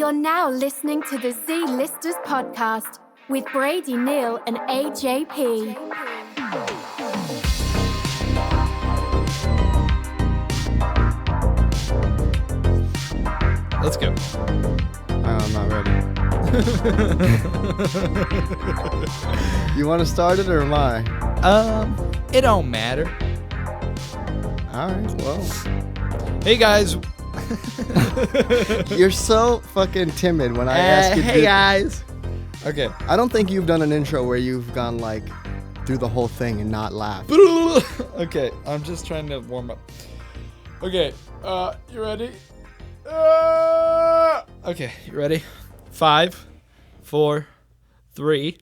You're now listening to the Z-Listers podcast with Brady, Neil, and AJP. Let's go. I'm not ready. You want to start it or am I? It don't matter. All right, well. Hey guys. You're so fucking timid when I ask you to Hey guys. Okay. I don't think you've done an intro where you've gone like through the whole thing and not laugh. Okay, I'm just trying to warm up. Okay, you ready? Okay, you ready? 5, 4, 3.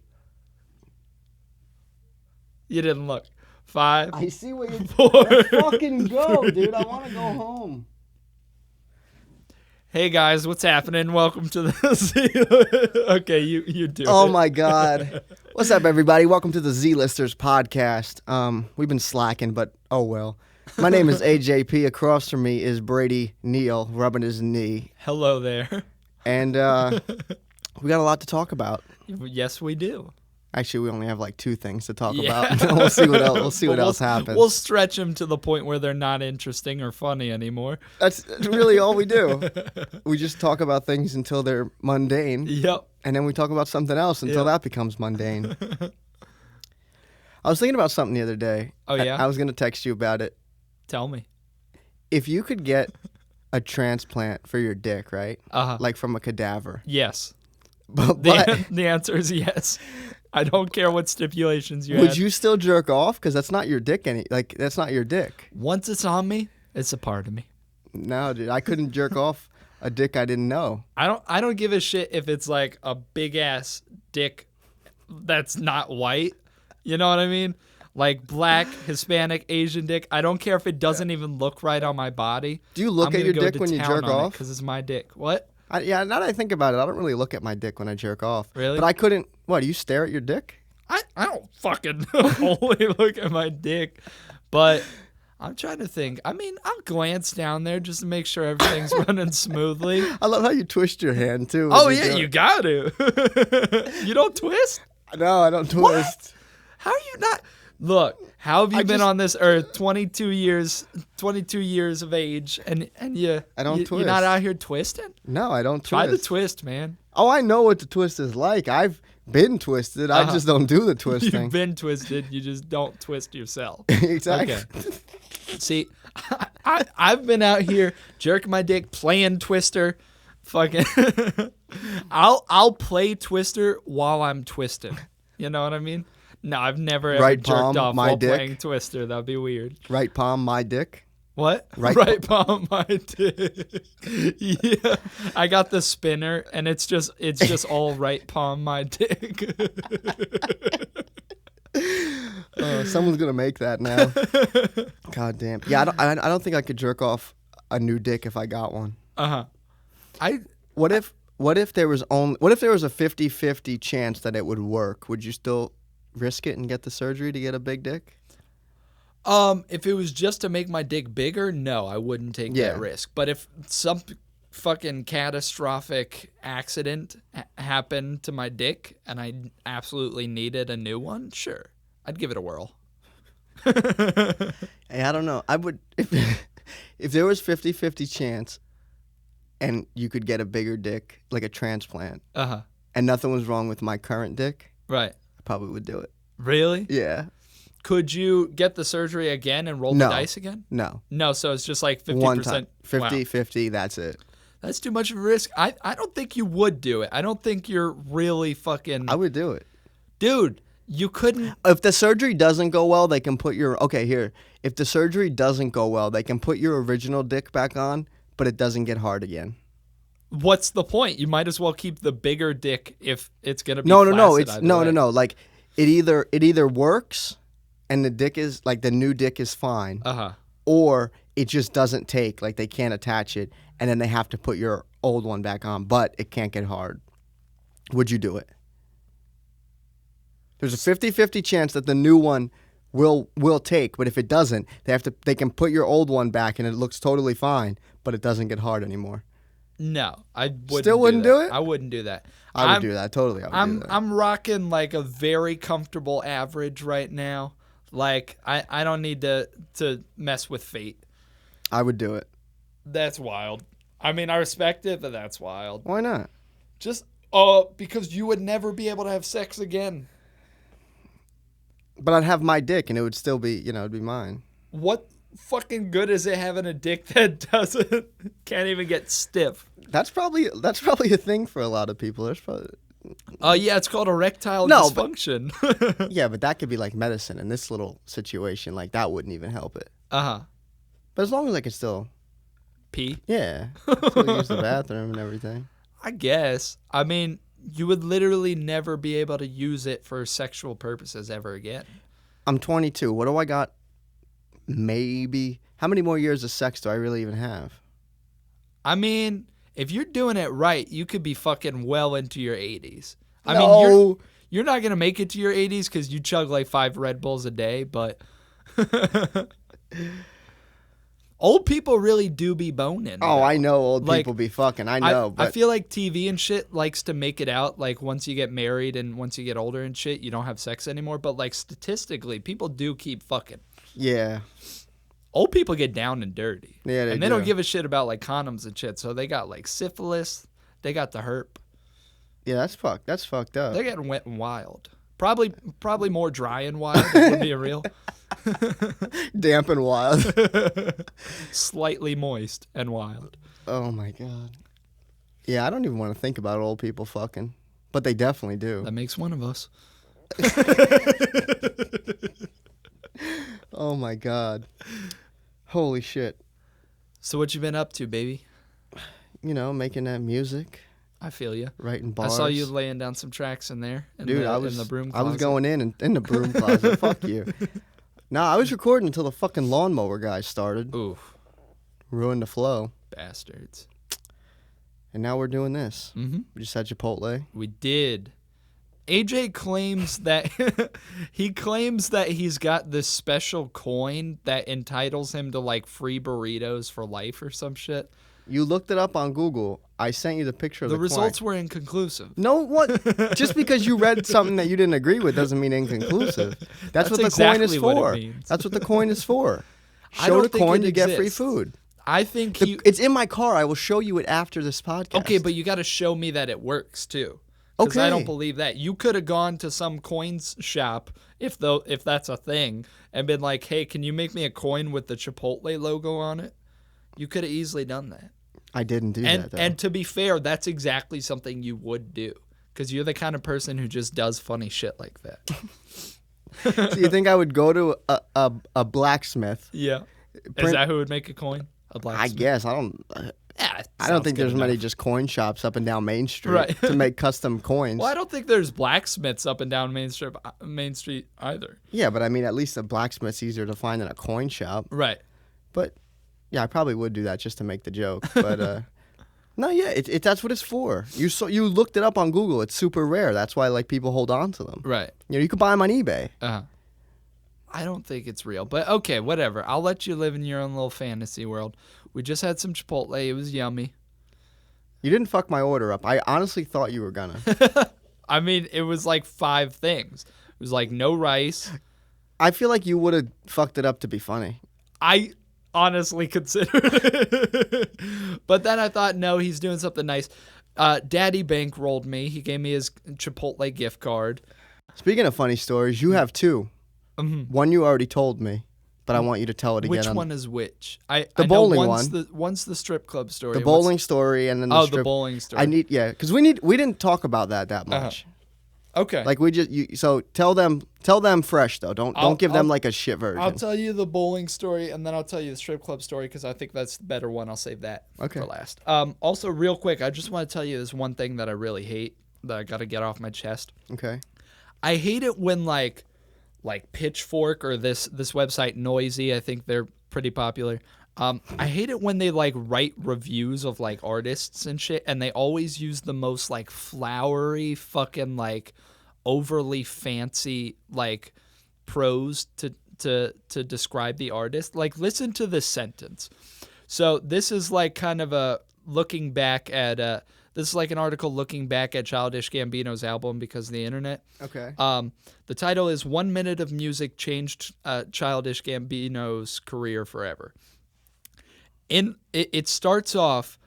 You didn't look. 5. I see what you're 4. Let's fucking go, dude. I want to go home. Hey guys, what's happening? Welcome to the Okay, you do Oh it. my God. What's up, everybody? Welcome to the Z-Listers podcast. We've been slacking, but oh well. My name is AJP. Across from me is Brady, Neil, rubbing his knee. Hello there. And we got a lot to talk about. Yes, we do. Actually, we only have like 2 things to talk Yeah. about. We'll see what else. We'll see what But else happens. We'll stretch them to the point where they're not interesting or funny anymore. That's really all we do. We just talk about things until they're mundane, Yep. and then we talk about something else until that becomes mundane. I was thinking about something the other day. Oh, yeah? I was going to text you about it. Tell me. If you could get a transplant for your dick, right? Uh-huh. Like from a cadaver. Yes. But The answer is yes. I don't care what stipulations you would had. you still jerk off? Because that's not your dick. That's not your dick. Once it's on me, it's a part of me. No, dude. I couldn't jerk off a dick I didn't know. I don't give a shit if it's like a big ass dick that's not white. You know what I mean? Like black, Hispanic, Asian dick. I don't care if it doesn't even look right on my body. Do you look at your dick when you jerk off? Because it's my dick. What? Yeah, now that I think about it, I don't really look at my dick when I jerk off. Really? But I couldn't. What, do you stare at your dick? I don't fucking only look at my dick. But I'm trying to think. I mean, I'll glance down there just to make sure everything's running smoothly. I love how you twist your hand, too. Oh, yeah, you got to. You don't twist? No, I don't twist. How are you not? Look, how have you been on this earth 22 years of age, and you I don't you're twist. not out here twisting? No, I don't twist. Try the twist, man. Oh, I know what the twist is like. I've been twisted. I just don't do the twisting. You've been twisted. You just don't twist yourself. Exactly. Okay. See, I've been out here jerking my dick, playing Twister. Fucking, I'll play Twister while I'm twisting. You know what I mean? No, I've never ever Right jerked palm, off my while dick. playing Twister. That'd be weird. Right palm, my dick. What? Right palm, my dick. Yeah, I got the spinner, and it's just all right palm, my dick. Someone's gonna make that now. God damn. Yeah, I don't think I could jerk off a new dick if I got one. What if there was a 50-50 chance that it would work? Would you still risk it and get the surgery to get a big dick? If it was just to make my dick bigger, no, I wouldn't take that risk. But if some fucking catastrophic accident happened to my dick and I absolutely needed a new one, sure, I'd give it a whirl. Hey, I don't know. I would if there was 50-50 chance and you could get a bigger dick, like a transplant, and nothing was wrong with my current dick, Right. I probably would do it. Really? Yeah. Could you get the surgery again and roll the dice again? No. No, so it's just like 50%. One time. 50-50, Wow. that's it. That's too much of a risk. I don't think you would do it. I don't think you're really fucking... I would do it. Dude, you couldn't... If the surgery doesn't go well, they can put your... Okay, here. If the surgery doesn't go well, they can put your original dick back on, but it doesn't get hard again. What's the point? You might as well keep the bigger dick if it's going to be No. flaccid It's either way. no. Like, it either works and the dick is... Like, the new dick is fine. Or it just doesn't take. Like, they can't attach it, and then they have to put your old one back on, but it can't get hard. Would you do it? There's a 50-50 chance that the new one will take, but if it doesn't, they can put your old one back and it looks totally fine, but it doesn't get hard anymore. No, I wouldn't. Still wouldn't do it? I wouldn't do that. I would do that. Totally, I would do that. I'm rocking like a very comfortable average right now. Like I don't need to mess with fate. I would do it. That's wild. I mean, I respect it, but that's wild. Why not? Just because you would never be able to have sex again. But I'd have my dick, and it would still be, it'd be mine. What fucking good is it having a dick that can't even get stiff? That's probably a thing for a lot of people. There's probably. Yeah, it's called erectile dysfunction. Yeah, but that could be like medicine. In this little situation, like that wouldn't even help it. Uh-huh. But as long as I could still pee? Yeah. Still use the bathroom and everything. I guess. I mean, you would literally never be able to use it for sexual purposes ever again. I'm 22. What do I got? Maybe. How many more years of sex do I really even have? I mean, if you're doing it right, you could be fucking well into your 80s. I No. mean, you're not going to make it to your 80s because you chug like 5 Red Bulls a day, but old people really do be boning. Oh, though. I know old people be fucking. I know. I feel like TV and shit likes to make it out like once you get married and once you get older and shit, you don't have sex anymore. But like statistically, people do keep fucking. Yeah. Old people get down and dirty. Yeah, they don't give a shit about like condoms and shit. So they got like syphilis. They got the herp. Yeah, that's fucked. That's fucked up. They're getting wet and wild. Probably more dry and wild. If we're being real. Damp and wild. Slightly moist and wild. Oh my god. Yeah, I don't even want to think about old people fucking, but they definitely do. That makes one of us. Oh my god. Holy shit. So what you been up to, baby? Making that music. I feel you. Writing bars. I saw you laying down some tracks in there. Dude, I was in the broom closet. I was going in the broom closet. Fuck you. No, I was recording until the fucking lawnmower guy started. Oof. Ruined the flow. Bastards. And now we're doing this. Mm-hmm. We just had Chipotle. We did. AJ claims that he's got this special coin that entitles him to like free burritos for life or some shit. You looked it up on Google. I sent you the picture of the results coin. were inconclusive. No, what? Just because you read something that you didn't agree with doesn't mean inconclusive. That's what the exactly coin is what for. it means. That's what the coin is for. I Show don't the think coin, it you get free exists. food. I think it's in my car. I will show you it after this podcast. Okay, but you got to show me that it works too. Because I don't believe that. You could have gone to some coins shop, if that's a thing, and been like, hey, can you make me a coin with the Chipotle logo on it? You could have easily done that. I didn't do that, though. And to be fair, that's exactly something you would do. Because you're the kind of person who just does funny shit like that. So you think I would go to a blacksmith? Yeah. Is that who would make a coin? A blacksmith? I guess. I don't think there's many just coin shops up and down Main Street to make custom coins. Well, I don't think there's blacksmiths up and down Main Street either. Yeah, but I mean, at least a blacksmith's easier to find than a coin shop. Right. But yeah, I probably would do that just to make the joke. But no, yeah, that's what it's for. You looked it up on Google. It's super rare. That's why like people hold on to them. Right. You could buy them on eBay. Uh-huh. I don't think it's real, but okay, whatever. I'll let you live in your own little fantasy world. We just had some Chipotle. It was yummy. You didn't fuck my order up. I honestly thought you were gonna. I mean, it was like 5 things. It was like no rice. I feel like you would have fucked it up to be funny. I honestly considered it. But then I thought, no, he's doing something nice. Daddy bankrolled me. He gave me his Chipotle gift card. Speaking of funny stories, you have 2. Mm-hmm. One you already told me, but I want you to tell it again. Which one is which? I bowling know one. One's the strip club story. The bowling story and then the strip. The bowling story. Because we didn't talk about that much. Okay. Like so tell them fresh though. Don't give them like a shit version. I'll tell you the bowling story and then I'll tell you the strip club story because I think that's the better one. I'll save that for last. Also, real quick, I just want to tell you this one thing that I really hate that I got to get off my chest. Okay. I hate it when like Pitchfork or this website Noisy, I think they're pretty popular. I hate it when they like write reviews of like artists and shit, and they always use the most like flowery fucking like overly fancy like prose to describe the artist. Like, listen to this sentence. So this is like kind of a looking back at this is like an article looking back at Childish Gambino's album because of the internet. Okay. The title is 1 Minute of Music Changed Childish Gambino's Career Forever. It starts off,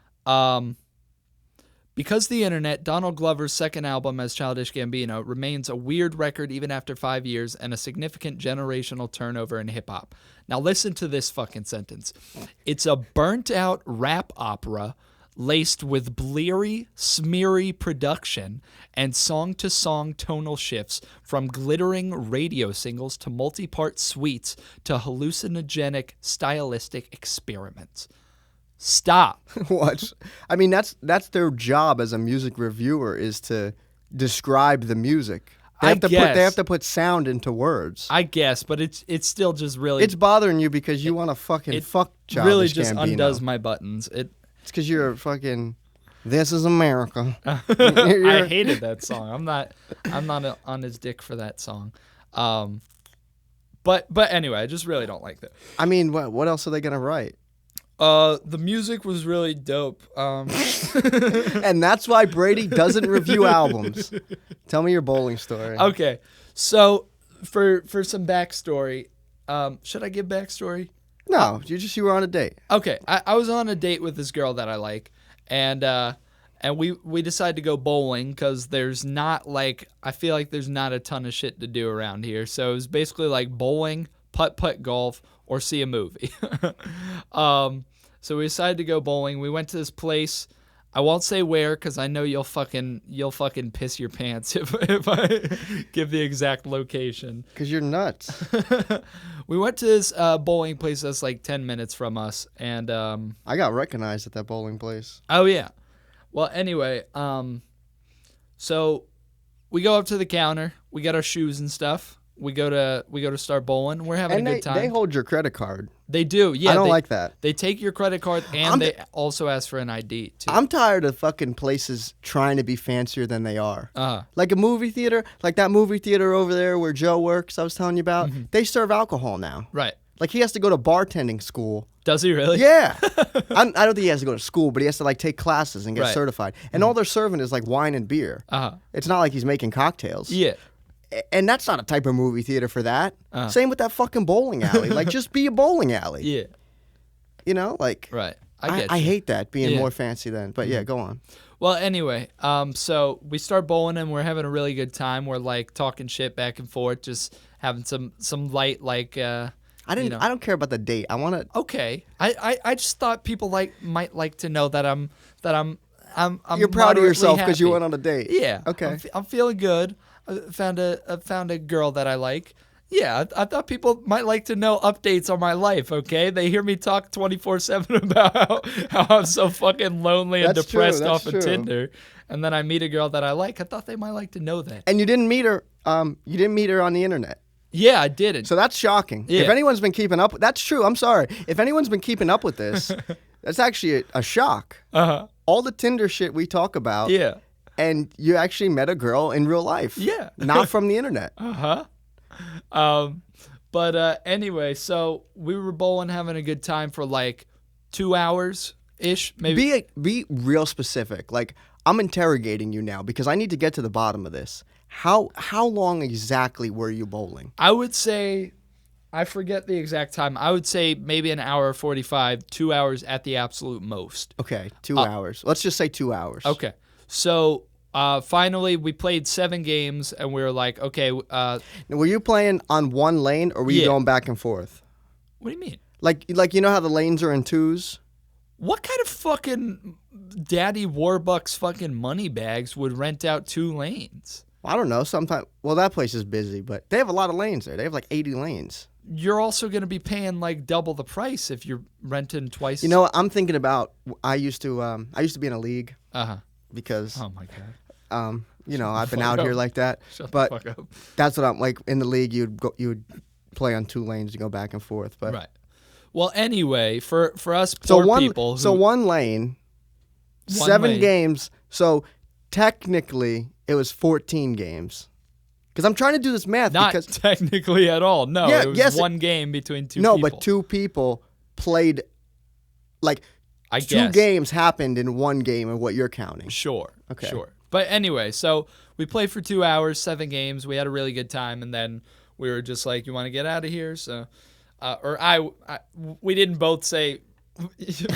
because the internet, Donald Glover's second album as Childish Gambino remains a weird record even after 5 years and a significant generational turnover in hip-hop. Now listen to this fucking sentence. It's a burnt-out rap opera laced with bleary, smeary production and song-to-song tonal shifts from glittering radio singles to multi-part suites to hallucinogenic stylistic experiments. Stop. What? I mean, that's their job as a music reviewer is to describe the music. They have to put sound into words. I guess, but it's still just really... It's bothering you because you want to fucking fuck Childish Gambino. It really just undoes my buttons. It's because you're a fucking... This is America. I hated that song. I'm not on his dick for that song. But anyway, I just really don't like that. I mean, what else are they gonna write? The music was really dope. And that's why Brady doesn't review albums. Tell me your bowling story. Okay, so for some backstory, should I give backstory? No, you were on a date. Okay, I was on a date with this girl that I like, and we decided to go bowling because there's not I feel like there's not a ton of shit to do around here. So it was basically like bowling, putt golf, or see a movie. So we decided to go bowling. We went to this place. I won't say where because I know you'll fucking piss your pants if I give the exact location. Because you're nuts. We went to this bowling place that's like 10 minutes from us, and I got recognized at that bowling place. Oh yeah. Well, anyway, so we go up to the counter. We got our shoes and stuff. We go to start bowling. We're having a good time. They hold your credit card. They do. Yeah, I don't like that. They take your credit card and they also ask for an ID too. I'm tired of fucking places trying to be fancier than they are. Like a movie theater, like that movie theater over there where Joe works. I was telling you about. Mm-hmm. They serve alcohol now. Right. Like he has to go to bartending school. Does he really? Yeah. I don't think he has to go to school, but he has to like take classes and get certified. And all they're serving is like wine and beer. It's not like he's making cocktails. Yeah. And that's not a type of movie theater for that. Same with that fucking bowling alley. Like, just be a bowling alley. Yeah. You know, like. Right. I hate that being more fancy than. But yeah, go on. Well, anyway, so we start bowling and we're having a really good time. We're like talking shit back and forth, just having some light like. I don't care about the date. I want to. Okay. I just thought people might like to know that I'm. You're proud of yourself because you went on a date. Yeah. Okay. I'm feeling good. I found a girl that I like. Yeah, I thought people might like to know updates on my life, okay? They hear me talk 24/7 about how I'm so fucking lonely and depressed off of Tinder. And then I meet a girl that I like. I thought they might like to know that. And you didn't meet her on the internet. Yeah, I didn't. So that's shocking. Yeah. If anyone's been keeping up, that's true. I'm sorry. If anyone's been keeping up with this, that's actually a shock. All the Tinder shit we talk about. Yeah. And you actually met a girl in real life. Yeah. Not from the internet. But anyway, so we were bowling, having a good time for like 2 hours-ish, maybe. Be real specific. Like, I'm interrogating you now because I need to get to the bottom of this. How long exactly were you bowling? I would say, I forget the exact time. I would say maybe an hour 45, 2 hours at the absolute most. Okay, 2 hours. Let's just say 2 hours. Okay. So finally, we played 7 games, and we were like, okay. Now, were you playing on one lane, or were you going back and forth? What do you mean? Like you know how the lanes are in twos? What kind of fucking Daddy Warbucks fucking money bags would rent out 2 lanes? I don't know. Sometimes. Well, that place is busy, but they have a lot of lanes there. They have like 80 lanes. You're also going to be paying like double the price if you're renting twice. You know what? I'm thinking about. I used to be in a league. Because oh my god, I've been out here like that. Shut but the fuck up. That's what I'm like in the league. You would play on 2 lanes and go back and forth. But right. Well, anyway, for us poor people, one lane, 7 games. So technically, it was 14 games. Because I'm trying to do this math. Not technically at all. No, it was one game between 2 people. No, but 2 people played like. I guess. 2 games happened in 1 game of what you're counting. Sure. Okay. Sure. But anyway, so we played for 2 hours, 7 games. We had a really good time, and then we were just like, "You want to get out of here?" So, we didn't both say.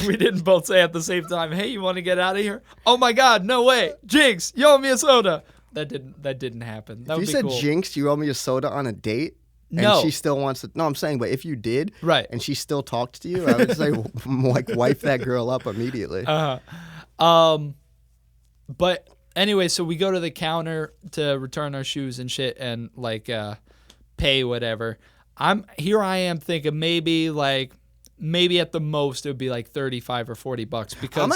We didn't both say at the same time, "Hey, you want to get out of here?" Oh my God, no way, Jinx, you owe me a soda. That didn't happen. That If would you be said, cool. Jinx, you owe me a soda on a date, and No. she still wants to. No, I'm saying, but if you did, Right. and she still talks to you, I would say, like, wipe that girl up immediately. But anyway, so we go to the counter to return our shoes and shit, and like pay whatever. I am thinking maybe at the most it would be like $35 or $40 because I'm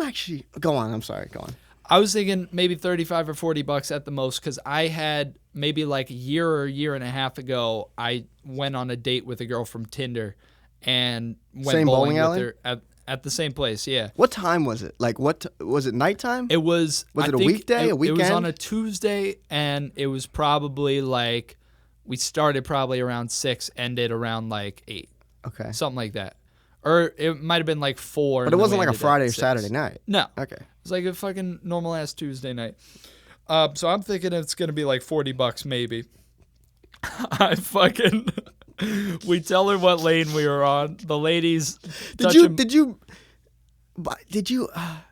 actually. Go on. I'm sorry. Go on. I was thinking maybe $35 or $40 at the most because I had maybe like a year and a half ago, I went on a date with a girl from Tinder and went Same bowling with alley? her at the same place. Yeah. What time was it? Like, was it nighttime? It was. Was I it a think weekday, a weekend? It was on a Tuesday, and it was probably like we started probably around 6, ended around like 8, Okay. something like that, or it might have been like 4. But and it then wasn't we like a ended at Friday or 6. Saturday night. No. Okay. It was like a fucking normal ass Tuesday night. So I'm thinking it's gonna be like $40 maybe. We tell her what lane we were on. The ladies. Did you?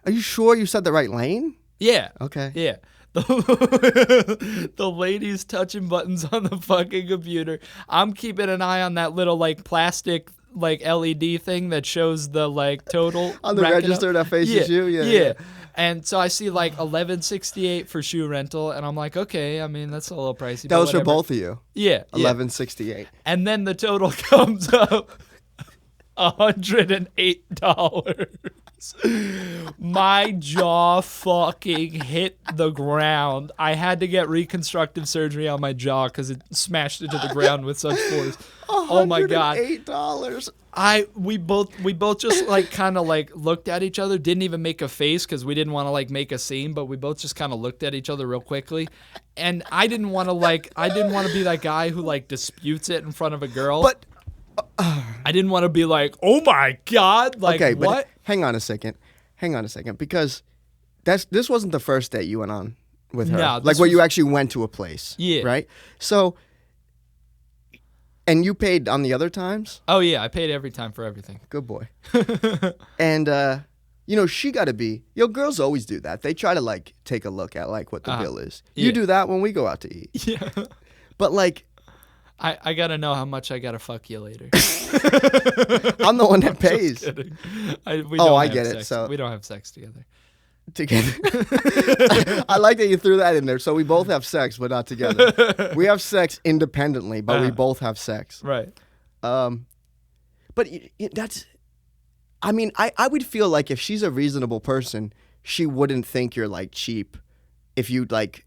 Are you sure you said the right lane? Yeah. Okay. Yeah. The ladies touching buttons on the fucking computer. I'm keeping an eye on that little like plastic like LED thing that shows the like total On the racking register up. that faces you? Yeah. And so I see like $11.68 for shoe rental, and I'm like, okay, I mean that's a little pricey. That but was for whatever. both of you. Yeah. $11.68. And then the total comes up $108. My jaw fucking hit the ground. I had to get reconstructive surgery on my jaw because it smashed into the ground with such force. Oh my God. $8. We both just like kind of like looked at each other, didn't even make a face because we didn't want to like make a scene, but we both just kind of looked at each other real quickly. And I didn't want to be that guy who like disputes it in front of a girl. But I didn't want to be like, oh my God, like okay, what? but hang on a second, because this wasn't the first date you went on with her. No, like where you actually went to a place. Yeah. Right. So, and you paid on the other times. Oh yeah, I paid every time for everything. Good boy. And she got to be. Girls always do that. They try to like take a look at like what the bill is. Yeah. You do that when we go out to eat. Yeah. But like, I gotta know how much I gotta fuck you later. I'm the one that pays. Just kidding. I get it. Sex. So we don't have sex together. Together. I like that you threw that in there. So we both have sex, but not together. We have sex independently, but we both have sex. Right. But that's. I mean, I would feel like if she's a reasonable person, she wouldn't think you're like cheap if you like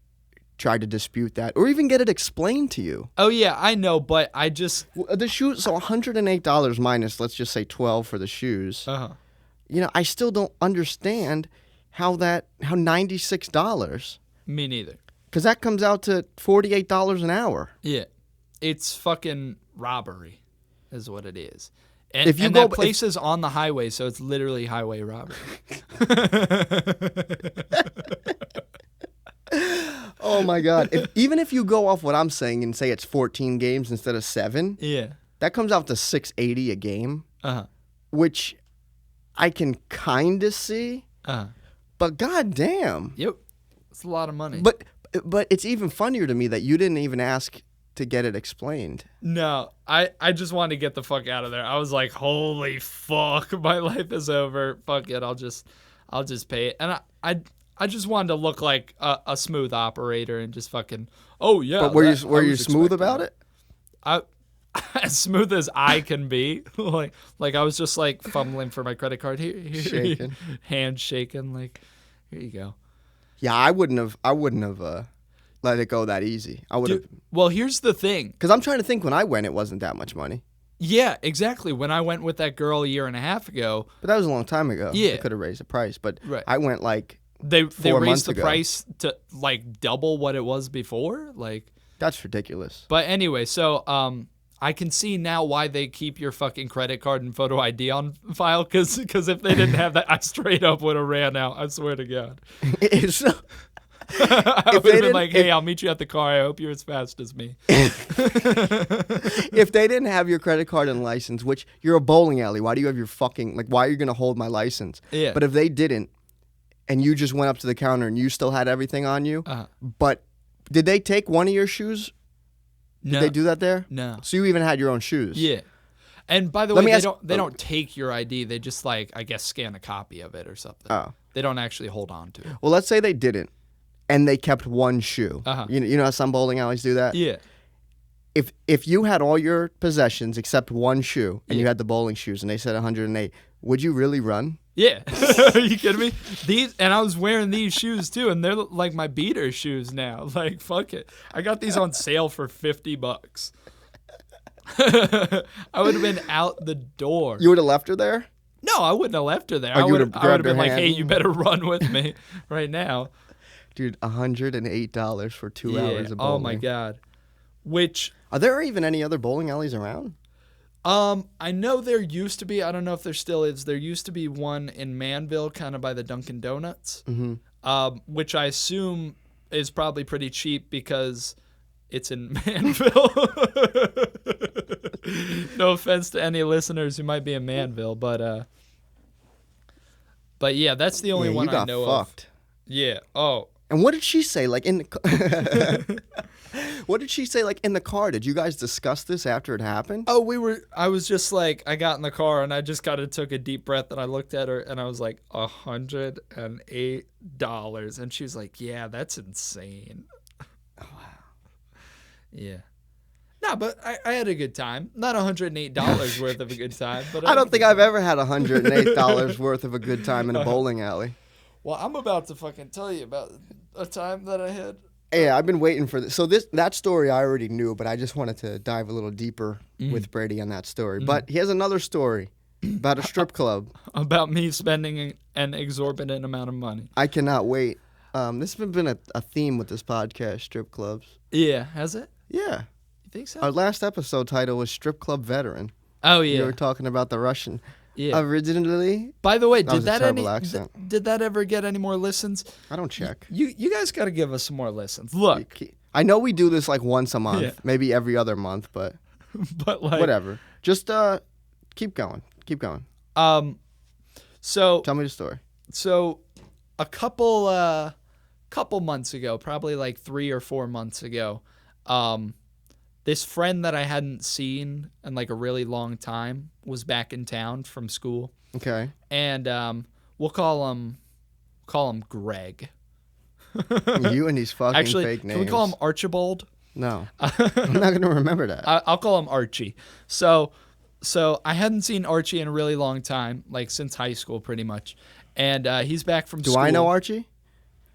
try to dispute that or even get it explained to you. Oh yeah, I know, but I just the shoes. So $108 minus, let's just say $12 for the shoes. I still don't understand how $96. Me neither. Because that comes out to $48 an hour. Yeah, it's fucking robbery, is what it is. And, If you and go- that place is on the highway, so it's literally highway robbery. Oh my God! Even if you go off what I'm saying and say it's 14 games instead of 7, Yeah. that comes out to $680 a game, which I can kind of see. But goddamn, Yep. It's a lot of money. but it's even funnier to me that you didn't even ask to get it explained. No, I just wanted to get the fuck out of there. I was like, holy fuck, my life is over. Fuck it, I'll just pay it. And I just wanted to look like a smooth operator and just fucking, oh yeah. But were you smooth about it? As smooth as I can be. like I was just like fumbling for my credit card. Here, Shaking. Hand shaking. Like, here you go. Yeah, I wouldn't have let it go that easy. I would have. Well, here's the thing. Because I'm trying to think when I went, it wasn't that much money. Yeah, exactly. When I went with that girl a year and a half ago. But that was a long time ago. Yeah. They could have raised the price. But Right. I went like They 4 months raised the ago. price to like double what it was before. Like, That's ridiculous. but anyway, so I can see now why they keep your fucking credit card and photo ID on file, because if they didn't have that, I straight up would have ran out. I swear to God. I would have been like, hey, I'll meet you at the car. I hope you're as fast as me. If they didn't have your credit card and license, which you're a bowling alley, why do you have your fucking, like, why are you going to hold my license? Yeah. But if they didn't, and you just went up to the counter and you still had everything on you, but did they take one of your shoes? Did they do that there? No. So you even had your own shoes? Yeah. And by the way, they don't take your ID. They just, like, I guess, scan a copy of it or something. Oh. They don't actually hold on to it. Well, let's say they didn't, and they kept one shoe. You know how some bowling alleys do that? Yeah. If you had all your possessions except one shoe, and you had the bowling shoes, and they said 108, would you really run? Yeah. Are you kidding me? And I was wearing these shoes too, and they're like my beater shoes now. Like, fuck it. I got these on sale for $50. I would have been out the door. You would have left her there? No, I wouldn't have left her there. Oh, I would have been like, hand? hey, you better run with me right now. Dude, $108 for 2 hours of bowling. Oh, my God. Which... Are there even any other bowling alleys around? I know there used to be. I don't know if there still is. There used to be one in Manville, kind of by the Dunkin' Donuts, which I assume is probably pretty cheap because it's in Manville. No offense to any listeners who might be in Manville, but yeah, that's the only one I know of. Yeah. Oh. And what did she say? Like in the what did she say? Like in the car? Did you guys discuss this after it happened? Oh, I was just like, I got in the car and I just kind of took a deep breath and I looked at her and I was like, $108, and she was like, yeah, that's insane. Oh wow. Yeah. No, but I had a good time. Not $108 worth of a good time, but I don't think I've ever had $108 worth of a good time in a bowling alley. Well, I'm about to fucking tell you about a time that I had. Yeah, I've been waiting for this. So that story I already knew, but I just wanted to dive a little deeper with Brady on that story. But he has another story about a strip club. About me spending an exorbitant amount of money. I cannot wait. This has been a theme with this podcast, strip clubs. Yeah, has it? Yeah. You think so? Our last episode title was Strip Club Veteran. Oh, yeah. We were talking about the Russian. Yeah. Originally. By the way, did that ever get any more listens? I don't check. You guys got to give us some more listens. Look, I know we do this like once a month, maybe every other month, but like, whatever. Just keep going. Keep going. So tell me the story. So a couple months ago, probably like 3 or 4 months ago, this friend that I hadn't seen in like a really long time was back in town from school. Okay. And we'll call him Greg. You and these fucking fake names. Can we call him Archibald? No. I'm not going to remember that. I'll call him Archie. So I hadn't seen Archie in a really long time, like since high school pretty much. And he's back from school. Do I know Archie?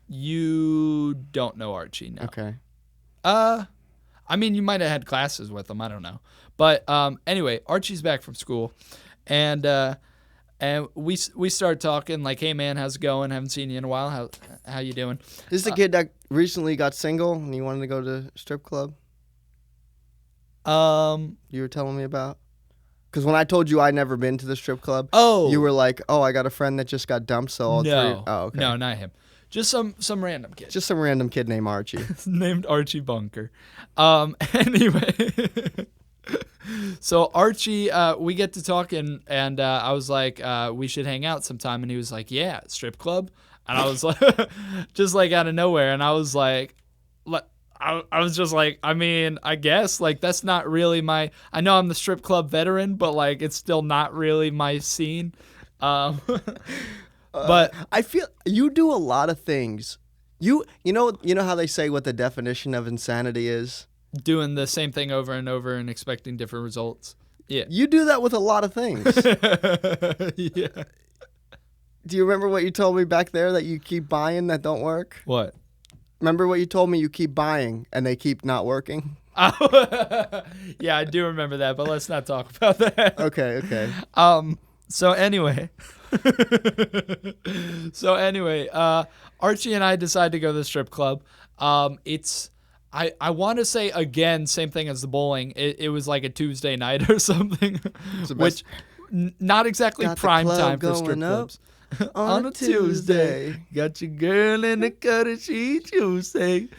You don't know Archie, no. Okay. I mean, you might have had classes with him. I don't know. But anyway, Archie's back from school, and we start talking like, "Hey man, how's it going? Haven't seen you in a while. How you doing?" This is the kid that recently got single and he wanted to go to a strip club. You were telling me about. Because when I told you I'd never been to the strip club, you were like, "Oh, I got a friend that just got dumped." So all three. Oh, okay. No, not him. Just some random kid. Just some random kid named Archie. Named Archie Bunker. Anyway. So Archie, we get to talking, and I was like, we should hang out sometime. And he was like, yeah, strip club. And I was like, just like out of nowhere. And I was like, I was just like, I mean, I guess like that's not really I know I'm the strip club veteran, but like it's still not really my scene. But I feel you do a lot of things. You know how they say what the definition of insanity is? Doing the same thing over and over and expecting different results. Yeah. You do that with a lot of things. Yeah. Do you remember what you told me back there that you keep buying that don't work? What? Remember what you told me you keep buying and they keep not working? Oh, yeah, I do remember that, but let's not talk about that. Okay. So anyway, Archie and I decided to go to the strip club. It's I want to say, again, same thing as the bowling. It was like a Tuesday night or something, which not exactly prime time for strip clubs. On a Tuesday, got your girl in the cut and she Tuesday.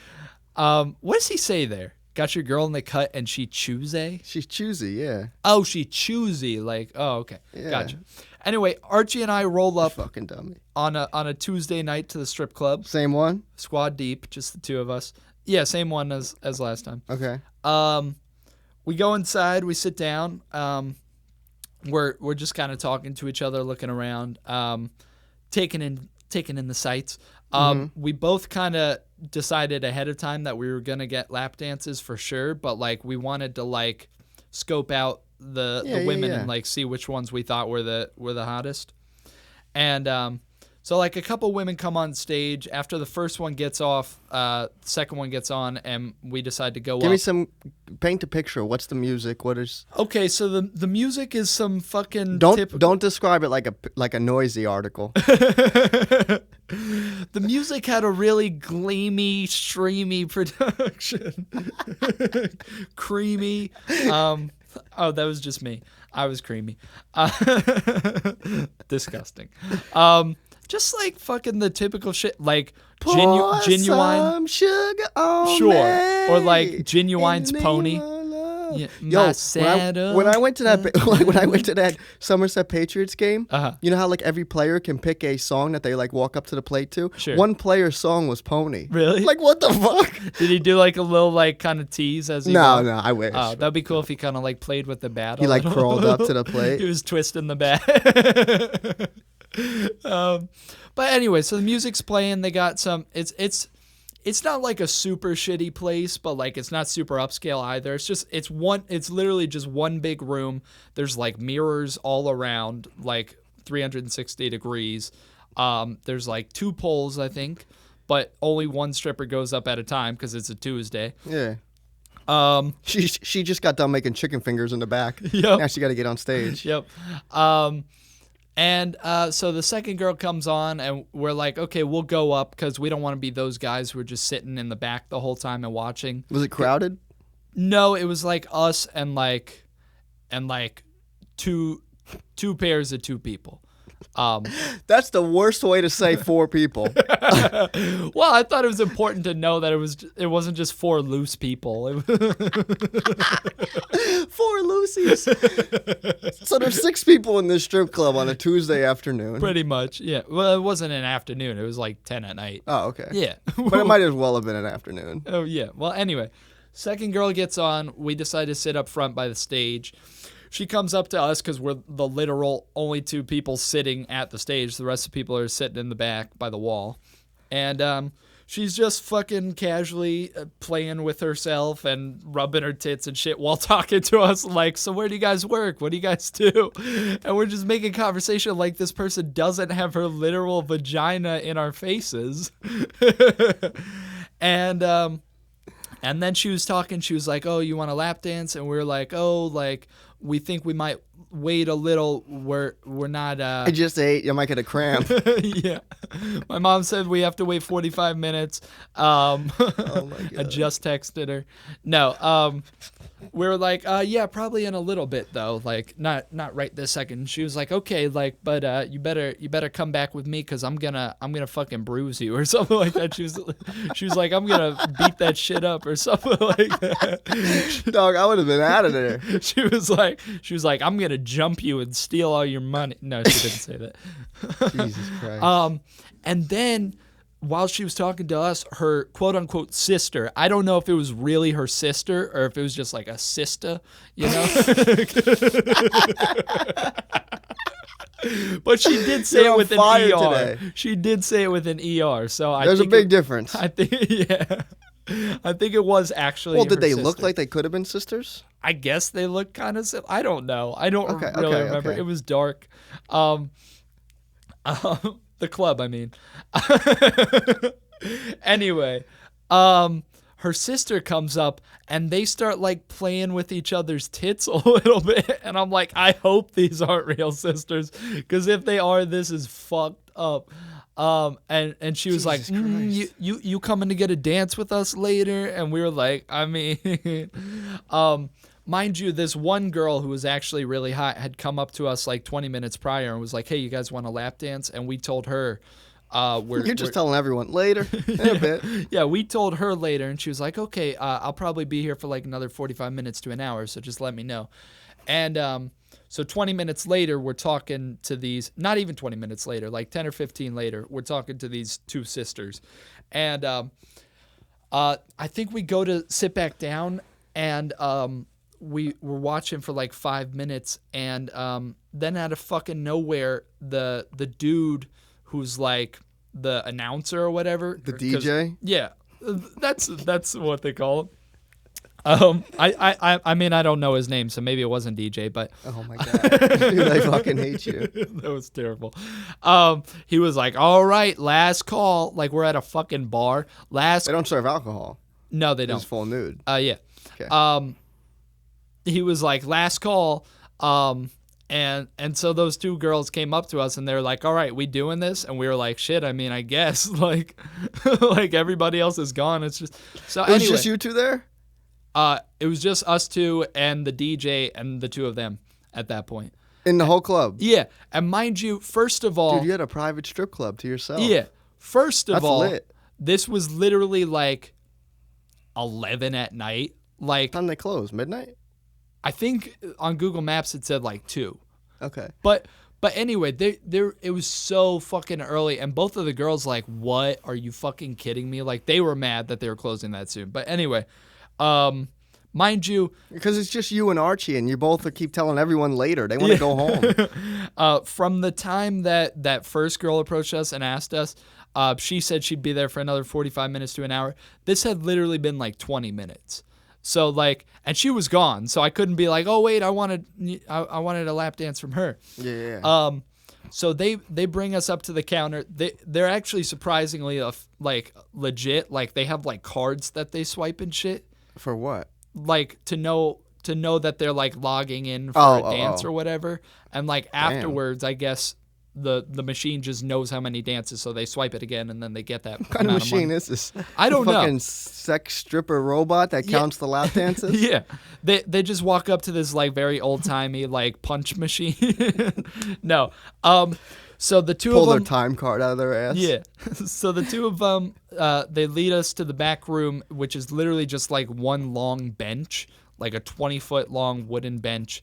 What does he say there? Got your girl in the cut and she choosy? She's choosy, yeah. Oh, she choosy. Like, oh, okay. Yeah. Gotcha. Anyway, Archie and I roll up fucking dummy. on a Tuesday night to the strip club. Same one? Squad deep, just the two of us. Yeah, same one as last time. Okay. We go inside, we sit down. We're just kind of talking to each other, looking around, taking in the sights. We both kind of decided ahead of time that we were gonna get lap dances for sure, but like we wanted to like scope out the women and like see which ones we thought were the hottest. And so like a couple women come on stage after the first one gets off, second one gets on, and we decide to go up. Give me paint a picture. What's the music? What is? Okay, so the music is some fucking don't describe it like a noisy article. The music had a really gleamy, streamy production. Creamy. Oh, that was just me. I was creamy. Disgusting. Just like fucking the typical shit, like Genuine. Some sugar on sure. me Or like Genuine's Pony. Yeah, when I went to that Somerset Patriots game, you know how like every player can pick a song that they like walk up to the plate to? Sure. One player's song was Pony. Really? Like what the fuck? Did he do like a little like kind of tease as he No, walked? no, I wish. Oh, that'd be cool if he kind of like played with the bat. He like crawled up to the plate. He was twisting the bat. But anyway, so the music's playing. They got some. It's not like a super shitty place, but like it's not super upscale either. It's literally just one big room. There's like mirrors all around, like 360 degrees. There's like 2 poles, I think, but only one stripper goes up at a time because it's a Tuesday. Yeah. She just got done making chicken fingers in the back. Yep. Now she got to get on stage. Yep. And so the second girl comes on, and we're like, okay, we'll go up because we don't want to be those guys who are just sitting in the back the whole time and watching. Was it crowded? No, it was like us and like two pairs of 2 people. That's the worst way to say 4 people. Well, I thought it was important to know that it wasn't just 4 loose people. 4 loosies. So there's 6 people in this strip club on a Tuesday afternoon. Pretty much, yeah. Well, it wasn't an afternoon. It was like 10 at night. Oh, okay. Yeah. But it might as well have been an afternoon. Oh, yeah. Well, anyway, second girl gets on. We decide to sit up front by the stage. She comes up to us because we're the literal only 2 people sitting at the stage. The rest of the people are sitting in the back by the wall. And she's just fucking casually playing with herself and rubbing her tits and shit while talking to us like, so where do you guys work? What do you guys do? And we're just making conversation like this person doesn't have her literal vagina in our faces. And then she was talking. She was like, oh, you want a lap dance? And we were like, oh, like, we think we might wait a little. We're not. I just ate. You might get a cramp. Yeah. My mom said we have to wait 45 minutes. Oh, my God. I just texted her. No. We were like, yeah, probably in a little bit, though. Like, not right this second. She was like, okay, like, but you better come back with me because I'm gonna fucking bruise you or something like that. She was like, I'm gonna beat that shit up or something like that. Dog, I would have been out of there. She was like, I'm gonna jump you and steal all your money. No, she didn't say that. Jesus Christ. And then while she was talking to us, her quote-unquote sister, I don't know if it was really her sister or if it was just like a sister, you know? But she did say it with an ER. Today. She did say it with an ER. So there's a big difference. I think, yeah. I think it was actually Well, did they sister. look like they could have been sisters? I guess they look kind of similar. I don't know. I don't really remember. Okay. It was dark. The club, I mean. Anyway, her sister comes up and they start like playing with each other's tits a little bit. And I'm like, I hope these aren't real sisters because if they are, this is fucked up. And she was like, you coming to get a dance with us later? And we were like, I mean, mind you, this one girl who was actually really hot had come up to us like 20 minutes prior and was like, hey, you guys want a lap dance? And we told her, you're just telling everyone later in a bit. Yeah, we told her later, and she was like, okay, I'll probably be here for like another 45 minutes to an hour, so just let me know. And so 20 minutes later, we're talking to these, not even 20 minutes later, like 10 or 15 later, we're talking to these two sisters. And I think we go to sit back down, and we were watching for like 5 minutes, and then out of fucking nowhere, the dude who's like the announcer or whatever. The DJ? Yeah. That's what they call him. I mean, I don't know his name, so maybe it wasn't DJ, but oh my god, dude, I fucking hate you. That was terrible. He was like, all right, last call. Like, we're at a fucking bar. They don't serve alcohol. No, they don't. It's full nude. Yeah. Okay. He was like, last call. And so those two girls came up to us and they were like, all right, we doing this? And we were like, shit, I mean, I guess. Like everybody else is gone. It's just so. It was just you two there? It was just us two and the DJ and the two of them at that point. In the whole club? Yeah. And mind you, first of all, dude, you had a private strip club to yourself. Yeah. First of all, lit. This was literally like 11 at night. Like, what time they close? Midnight? I think on Google Maps it said like 2. Okay. But anyway, it was so fucking early, and both of the girls like, what? Are you fucking kidding me? Like, they were mad that they were closing that soon. But anyway, mind you, because it's just you and Archie, and you both keep telling everyone later they want to go home. From the time that first girl approached us and asked us, she said she'd be there for another 45 minutes to an hour. This had literally been like 20 minutes. So like, and she was gone, so I couldn't be like, oh wait, I wanted a lap dance from her. Yeah. So they bring us up to the counter. They're actually surprisingly like legit. Like, they have like cards that they swipe and shit. For what? Like to know that they're like logging in for a dance or whatever. And like afterwards, I guess the machine just knows how many dances, so they swipe it again, and then they get that. What kind of machine is this? I don't know. Fucking sex stripper robot that counts the lap dances? Yeah, they just walk up to this like very old timey like punch machine. No, so the two pull of them their time card out of their ass. Yeah, so the two of them they lead us to the back room, which is literally just like one long bench, like a 20-foot long wooden bench.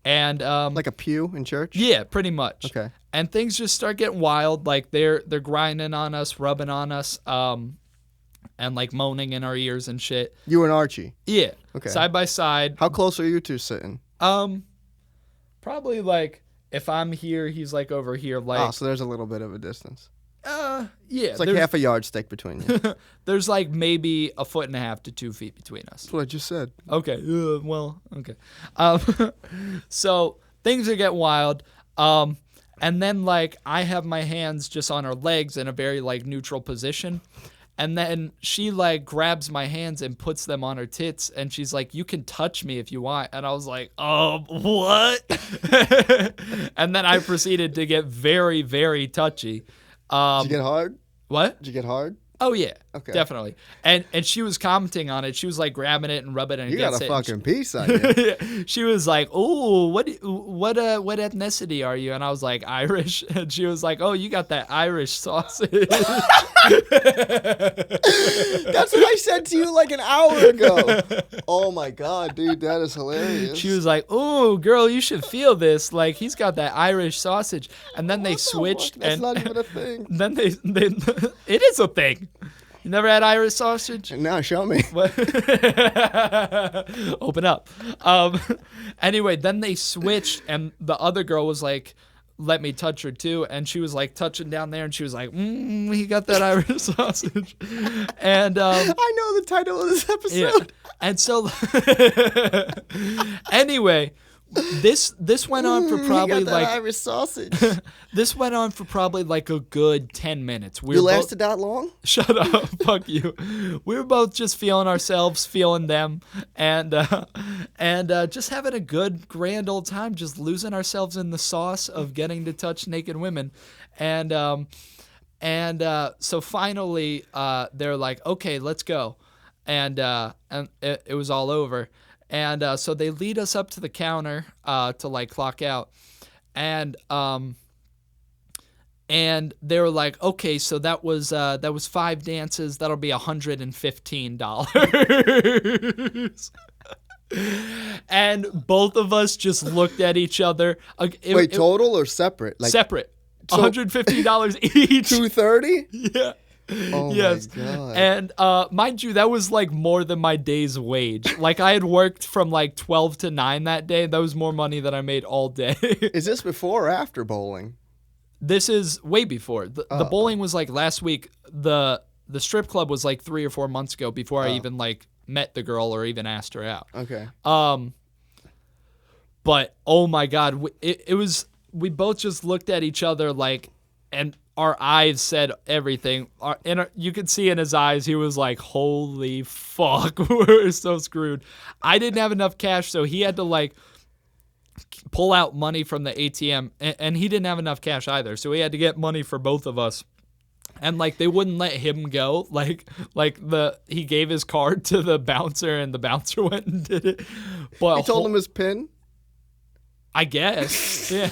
And like a pew in church? Yeah, pretty much. Okay. And things just start getting wild. Like they're grinding on us, rubbing on us, and like moaning in our ears and shit. You and Archie? Yeah. Okay. Side by side. How close are you two sitting? Probably like if I'm here, he's like over here. Like, so there's a little bit of a distance. Yeah. It's like half a yardstick between you. There's like maybe 1.5 to 2 feet between us. That's what I just said. Okay. Well, okay. So things are getting wild. And then like I have my hands just on her legs in a very like neutral position. And then she like grabs my hands and puts them on her tits, and she's like, you can touch me if you want. And I was like, what? And then I proceeded to get very, very touchy. Did you get hard? What? Did you get hard? Oh yeah, okay, definitely. And she was commenting on it. She was like grabbing it and rubbing it. You got a fucking piece on you. She was like, "Oh, what ethnicity are you?" And I was like, "Irish." And she was like, "Oh, you got that Irish sausage." That's what I said to you like an hour ago. Oh my god, dude, that is hilarious. She was like, "Oh, girl, you should feel this. Like, he's got that Irish sausage." And then they switched. That's not even a thing. Then they it is a thing. You never had Irish sausage? No, show me. Open up. Anyway, then they switched, and the other girl was like, let me touch her too. And she was like touching down there, and she was like, he got that Irish sausage. And I know the title of this episode. Yeah. And so, anyway, this went on for probably like Irish sausage. This went on for probably like a good 10 minutes. You lasted that long? Shut up, fuck you. We were both just feeling ourselves, feeling them, and just having a good grand old time, just losing ourselves in the sauce of getting to touch naked women, and And so finally, they're like, okay, let's go. And it was all over. And so they lead us up to the counter to like clock out. And they were like, okay, so that was 5 dances. That'll be $115. And both of us just looked at each other. Wait, total or separate? Like separate. $150 each. $230? Yeah. Oh yes. my God. And mind you, that was like more than my day's wage. Like I had worked from like 12 to 9 that day. That was more money than I made all day. Is this before or after bowling? This is way before. The bowling was like last week. The strip club was like 3 or 4 months ago before I even like met the girl or even asked her out. Okay. But oh my God, it was. We both just looked at each other like, and our eyes said everything. You could see in his eyes, he was like, holy fuck, we're so screwed. I didn't have enough cash, so he had to like pull out money from the ATM, and he didn't have enough cash either, so he had to get money for both of us. And like they wouldn't let him go. He gave his card to the bouncer, and the bouncer went and did it. But he told him his PIN? I guess. Yeah.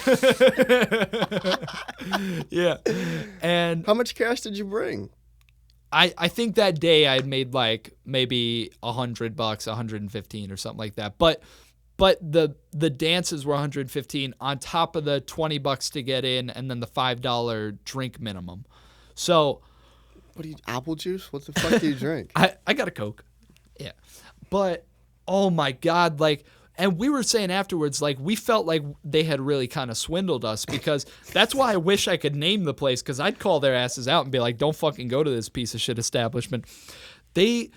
Yeah. And how much cash did you bring? I think that day I had made like maybe $100, 115 or something like that. But the dances were $115 on top of the $20 to get in, and then the $5 drink minimum. So what do you, apple juice? What the fuck do you drink? I got a Coke. Yeah. But oh my God, like, and we were saying afterwards, like, we felt like they had really kind of swindled us, because that's why I wish I could name the place, because I'd call their asses out and be like, don't fucking go to this piece of shit establishment. The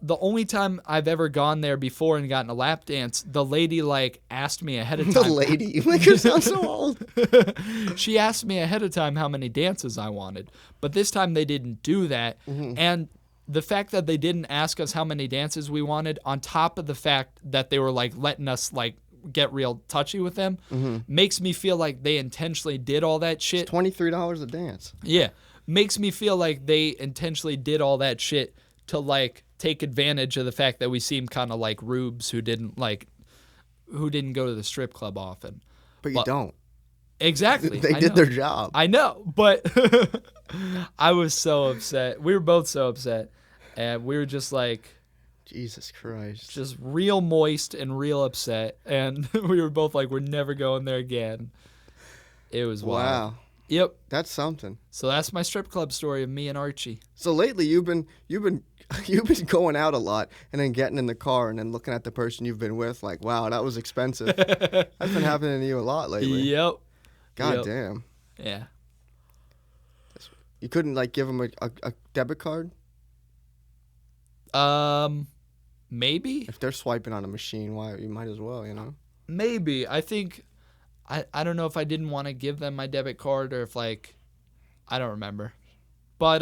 only time I've ever gone there before and gotten a lap dance, the lady like asked me ahead of time. The lady? You make her sound so old. She asked me ahead of time how many dances I wanted, but this time they didn't do that. Mm-hmm. And the fact that they didn't ask us how many dances we wanted, on top of the fact that they were like letting us like get real touchy with them, makes me feel like they intentionally did all that shit. It's $23 a dance. Yeah. Makes me feel like they intentionally did all that shit to like take advantage of the fact that we seem kind of like rubes who didn't go to the strip club often. But you don't. Exactly. They did their job. I know, but I was so upset. We were both so upset. And we were just like, Jesus Christ. Just real moist and real upset. And we were both like, we're never going there again. It was wild. Wow. Yep. That's something. So that's my strip club story of me and Archie. So lately you've been going out a lot and then getting in the car and then looking at the person you've been with like, wow, that was expensive. That's been happening to you a lot lately. Yep. God damn. Yeah. You couldn't like give them a debit card? Maybe. If they're swiping on a machine, why you might as well, you know? Maybe. I think I don't know if I didn't want to give them my debit card or if like I don't remember. But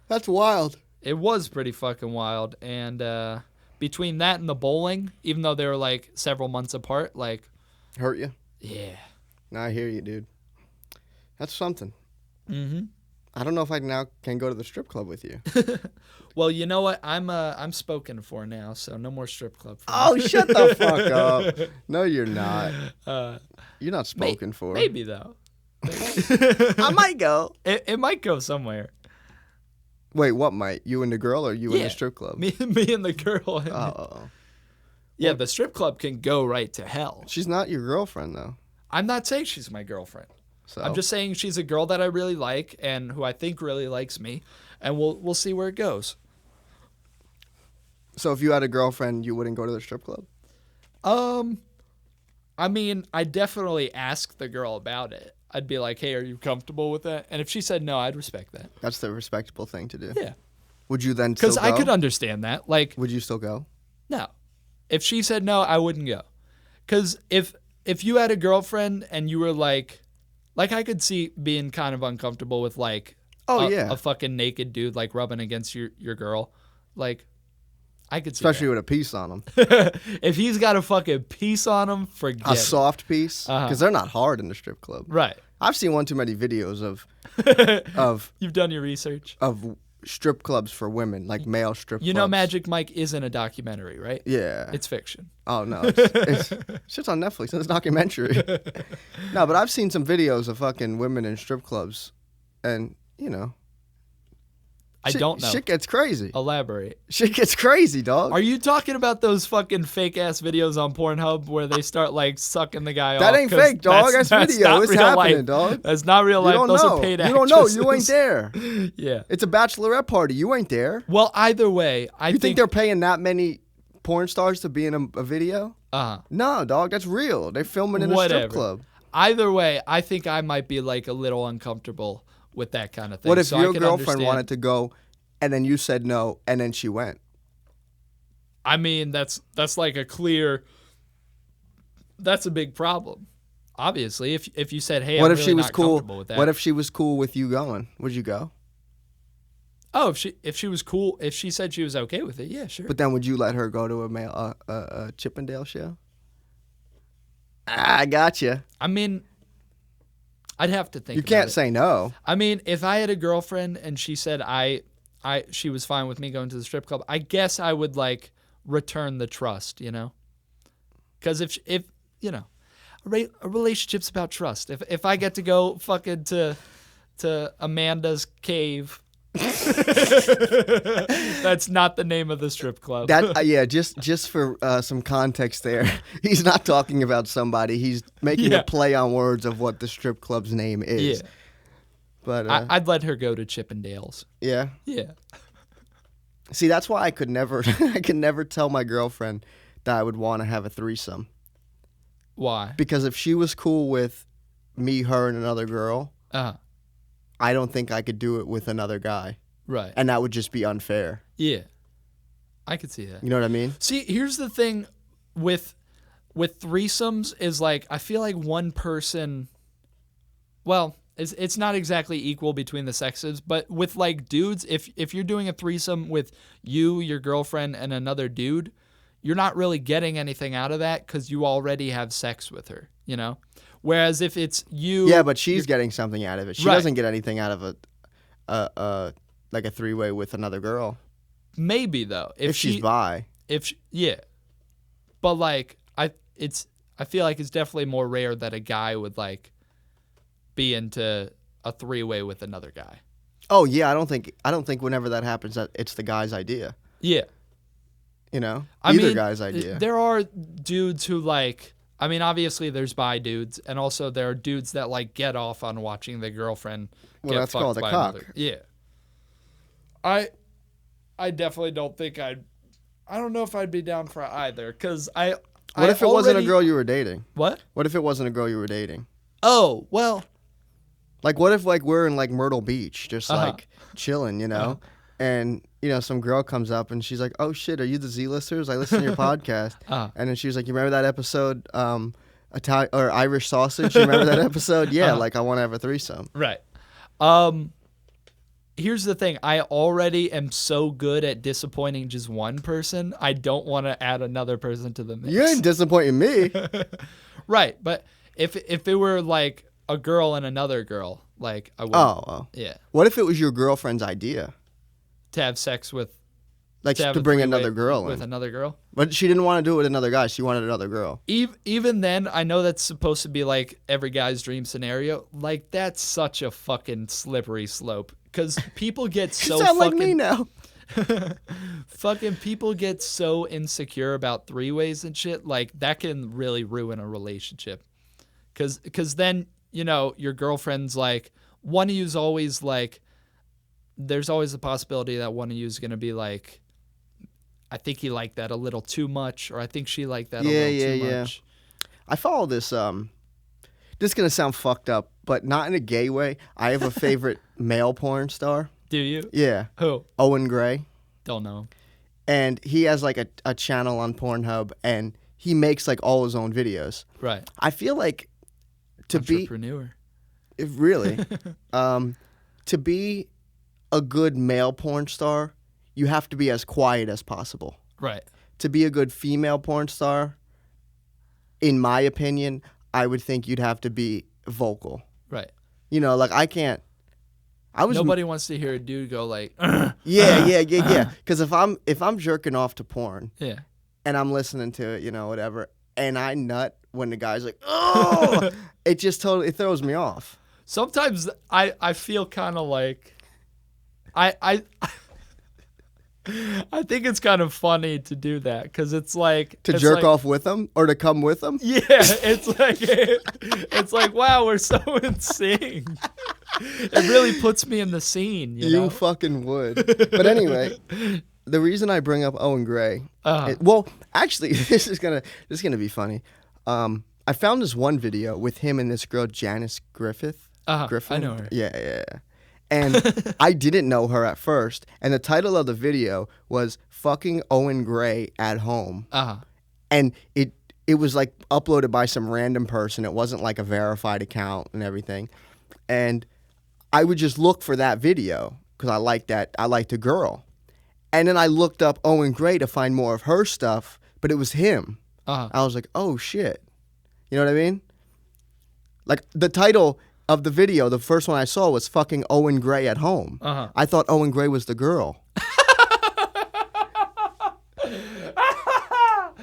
that's wild. It was pretty fucking wild. And between that and the bowling, even though they were like several months apart, like hurt you? Yeah. No, I hear you, dude. That's something. Mm-hmm. I don't know if I now can go to the strip club with you. Well, you know what? I'm spoken for now, so no more strip club. Oh, shut the fuck up! No, you're not. You're not spoken for. Maybe though. I might go. It might go somewhere. Wait, what might? You and the girl, or you and the strip club? Me and the girl. Yeah, well, the strip club can go right to hell. She's not your girlfriend, though. I'm not saying she's my girlfriend. So? I'm just saying she's a girl that I really like and who I think really likes me, and we'll see where it goes. So if you had a girlfriend, you wouldn't go to the strip club? I mean, I definitely ask the girl about it. I'd be like, hey, are you comfortable with that? And if she said no, I'd respect that. That's the respectable thing to do. Yeah. Would you then still go? Because I could understand that. Like, would you still go? No. If she said no, I wouldn't go. Because if you had a girlfriend and you were like I could see being kind of uncomfortable with like a fucking naked dude like rubbing against your girl. Like, I could see especially with a piece on him. If he's got a fucking piece on him, forget a soft piece? Because they're not hard in the strip club. Right. I've seen one too many videos of You've done your research. Of strip clubs for women, like male strip clubs. You know Magic Mike isn't a documentary, right? Yeah. It's fiction. Oh, no. It's shit's on Netflix. It's a documentary. No, but I've seen some videos of fucking women in strip clubs. And, you know. I don't know. Shit gets crazy. Elaborate. Shit gets crazy, dog. Are you talking about those fucking fake-ass videos on Pornhub where they start, like, sucking the guy off? That ain't fake, dog. That's video. It's happening, life. dog. That's not real life. Those are paid actresses. You don't know. You ain't there. Yeah. It's a bachelorette party. You ain't there. Well, either way, You think they're paying that many porn stars to be in a video? Uh-huh. No, dog. That's real. They're filming in a strip club. Either way, I think I might be, like, a little uncomfortable with that kind of thing. What if your girlfriend wanted to go and then you said no and then she went? I mean, that's like that's a big problem. Obviously, if you said, "Hey, what I'm if really she was not cool? comfortable with that." What if she was cool with you going? Would you go? Oh, if she was cool, if she said she was okay with it, yeah, sure. But then would you let her go to a Chippendale show? I got you. I mean, I'd have to think. You can't say no. I mean, if I had a girlfriend and she said she was fine with me going to the strip club, I guess I would like return the trust, you know? Because if you know, a relationship's about trust. If I get to go fucking to Amanda's cave, that's not the name of the strip club. That yeah, just for some context there, he's not talking about somebody. He's making a play on words of what the strip club's name is. Yeah. But I'd let her go to Chippendales. Yeah. Yeah. See, that's why I could never tell my girlfriend that I would want to have a threesome. Why? Because if she was cool with me, her, and another girl, I don't think I could do it with another guy. Right. And that would just be unfair. Yeah. I could see that. You know what I mean? See, here's the thing with threesomes is like I feel like one person, well, it's not exactly equal between the sexes, but with like dudes, if you're doing a threesome with you, your girlfriend, and another dude, you're not really getting anything out of that because you already have sex with her, you know? Whereas if it's you... Yeah, but she's getting something out of it. She Right. doesn't get anything out of like a three-way with another girl. Maybe, though. If she's bi. Yeah. But like, I feel like it's definitely more rare that a guy would like be into a three-way with another guy. Oh yeah, I don't think whenever that happens that it's the guy's idea. Yeah. You know? I Either mean, guy's idea. There are dudes who like, I mean, obviously there's bi dudes, and also there are dudes that like get off on watching their girlfriend get that's fucked called a by cock. another. Yeah. I definitely don't think I don't know if I'd be down for either, because What if it wasn't a girl you were dating? What? What if it wasn't a girl you were dating? Oh, well. Like, what if, like, we're in, like, Myrtle Beach, just, like, chilling, you know? And, you know, some girl comes up and she's like, oh, shit, are you the Z-listers? I listen to your podcast. And then she was like, you remember that episode, Italian or Irish sausage? You remember that episode? Yeah, like, I want to have a threesome. Right. Here's the thing. I already am so good at disappointing just one person. I don't want to add another person to the mix. You ain't disappointing me. Right. But if it were like a girl and another girl, like I would. Oh. Yeah. What if it was your girlfriend's idea? To have sex with. Like, to bring another girl in. With another girl? But she didn't want to do it with another guy. She wanted another girl. Even then, I know that's supposed to be like every guy's dream scenario. Like, that's such a fucking slippery slope. Because people get so you sound fucking... like me now. Fucking people get so insecure about three-ways and shit. Like, that can really ruin a relationship. Because then, you know, your girlfriend's like... One of you's always like... There's always the possibility that one of you's going to be like... I think he liked that a little too much, or I think she liked that a little too much. I follow this. This is gonna sound fucked up, but not in a gay way. I have a favorite male porn star. Do you? Yeah. Who? Owen Gray. Don't know. And he has like a channel on Pornhub, and he makes like all his own videos. Right. I feel like to be entrepreneur. Really, to be a good male porn star, you have to be as quiet as possible. Right. To be a good female porn star, in my opinion, I would think you'd have to be vocal. Right. You know, like I can't. Nobody wants to hear a dude go like. Yeah. Because if I'm jerking off to porn. Yeah. And I'm listening to it, you know, whatever, and I nut when the guy's like, oh, it just totally throws me off. Sometimes I feel kind of like I think it's kind of funny to do that because it's like to jerk off with them or to come with them. Yeah, it's like wow, we're so in sync. It really puts me in the scene. You know? Fucking would. But anyway, the reason I bring up Owen Gray, well, actually, this is gonna be funny. I found this one video with him and this girl Janice Griffin. I know her. Yeah. And I didn't know her at first. And the title of the video was "Fucking Owen Gray at Home." And it was like uploaded by some random person. It wasn't like a verified account and everything. And I would just look for that video because I liked the girl. And then I looked up Owen Gray to find more of her stuff, but it was him. I was like, oh shit. You know what I mean? Like the title of the video, the first one I saw was "Fucking Owen Gray at Home." I thought Owen Gray was the girl.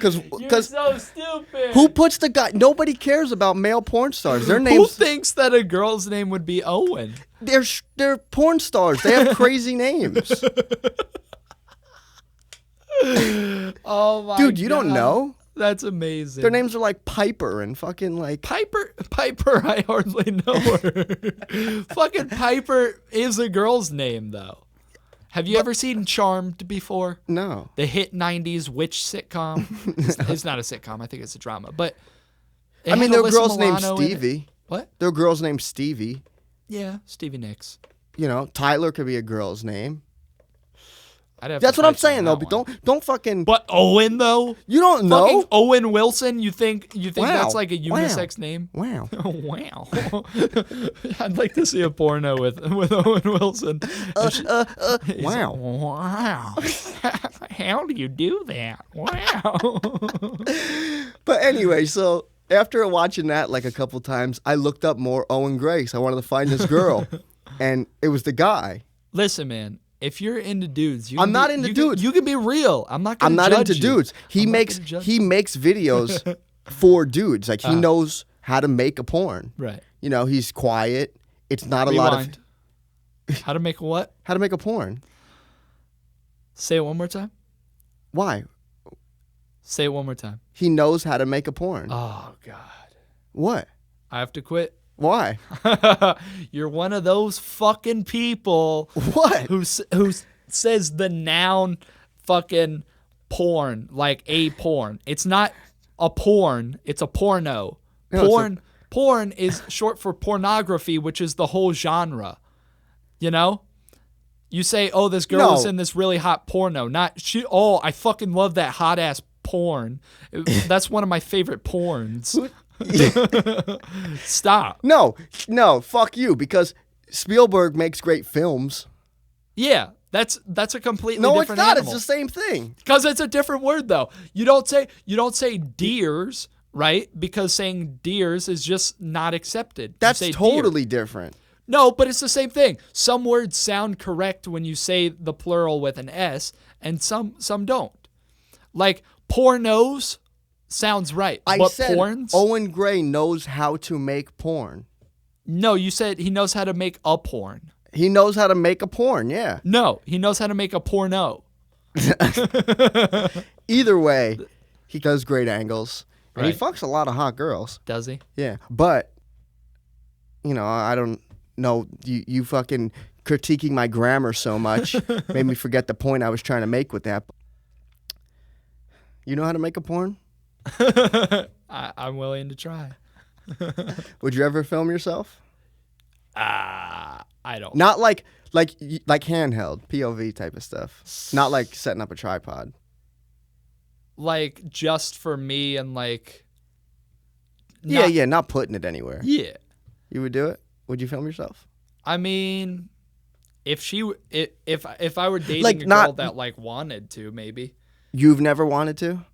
You're so stupid. Who puts the guy? Nobody cares about male porn stars. Their names. Who thinks that a girl's name would be Owen? They're porn stars. They have crazy names. Oh my god. Dude, you don't know? That's amazing. Their names are like Piper and fucking like Piper, I hardly know her. Fucking Piper is a girl's name though. Have you ever seen Charmed before? No. The hit 90s witch sitcom? It's not a sitcom. I think it's a drama. But I mean, their girl's name's Stevie. What? Their girl's name's Stevie. Yeah, Stevie Nicks. You know, Tyler could be a girl's name. That's what I'm saying though. But don't fucking. But Owen though, you don't know. Fucking Owen Wilson. You think that's like a unisex name? Wow. Wow. I'd like to see a porno with Owen Wilson. Wow. Wow. How do you do that? Wow. But anyway, so after watching that like a couple times, I looked up more Owen Gray. So I wanted to find this girl, and it was the guy. Listen, man. If you're into dudes, I'm not into dudes. You can be real. I'm not gonna I'm not judge into you. dudes. He makes videos for dudes. Like he knows how to make a porn. Right. You know, he's quiet. It's not Rewind. a lot of How to make a what? How to make a porn. Say it one more time. Why? Say it one more time. He knows how to make a porn. Oh God. What? I have to quit. Why? You're one of those fucking people. What? Who says the noun fucking porn, like a porn. It's not a porn. It's a porno. No, Porn is short for pornography, which is the whole genre. You know? You say, oh, this girl is in this really hot porno. Not she. Oh, I fucking love that hot ass porn. That's one of my favorite porns. Stop. No, fuck you, because Spielberg makes great films. Yeah, that's a completely different animal. It's the same thing. Because it's a different word though. You don't say deers, right? Because saying deers is just not accepted. That's totally different. No, but it's the same thing. Some words sound correct when you say the plural with an S, and some don't. Like pornos sounds right. I said porns? Owen Gray knows how to make porn. No, you said he knows how to make a porn. He knows how to make a porn, yeah. No, he knows how to make a porno. Either way, he does great angles. And Right. he fucks a lot of hot girls. Does he? Yeah. But, you know, I don't know. You fucking critiquing my grammar so much made me forget the point I was trying to make with that. You know how to make a porn? I'm willing to try. Would you ever film yourself? I don't. Not like handheld, POV type of stuff. Not like setting up a tripod. Like just for me and like. Yeah, not putting it anywhere. Yeah. You would do it? Would you film yourself? I mean, if I were dating a girl that like wanted to, maybe. You've never wanted to?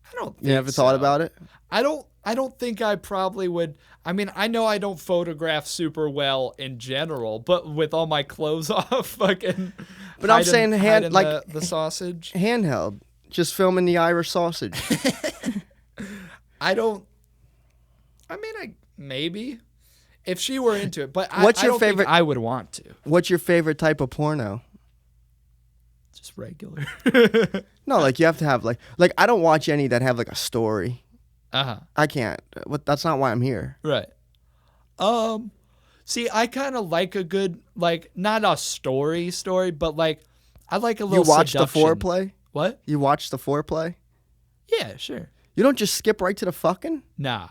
I don't think You never thought about it? I don't I don't think I probably would. I mean, I know I don't photograph super well in general, but with all my clothes off, fucking. But I'm saying the sausage. Handheld, just filming the Irish sausage. I don't. I mean, maybe if she were into it, but What's I your don't favorite? think I would want to. What's your favorite type of porno? Just regular. No, like you have to have like I don't watch any that have like a story. I can't. That's not why I'm here. Right. See, I kind of like a good, like, not a story, but like, I like a little. You watch seduction. the foreplay? What? You watch the foreplay? Yeah, sure. You don't just skip right to the fucking? Nah.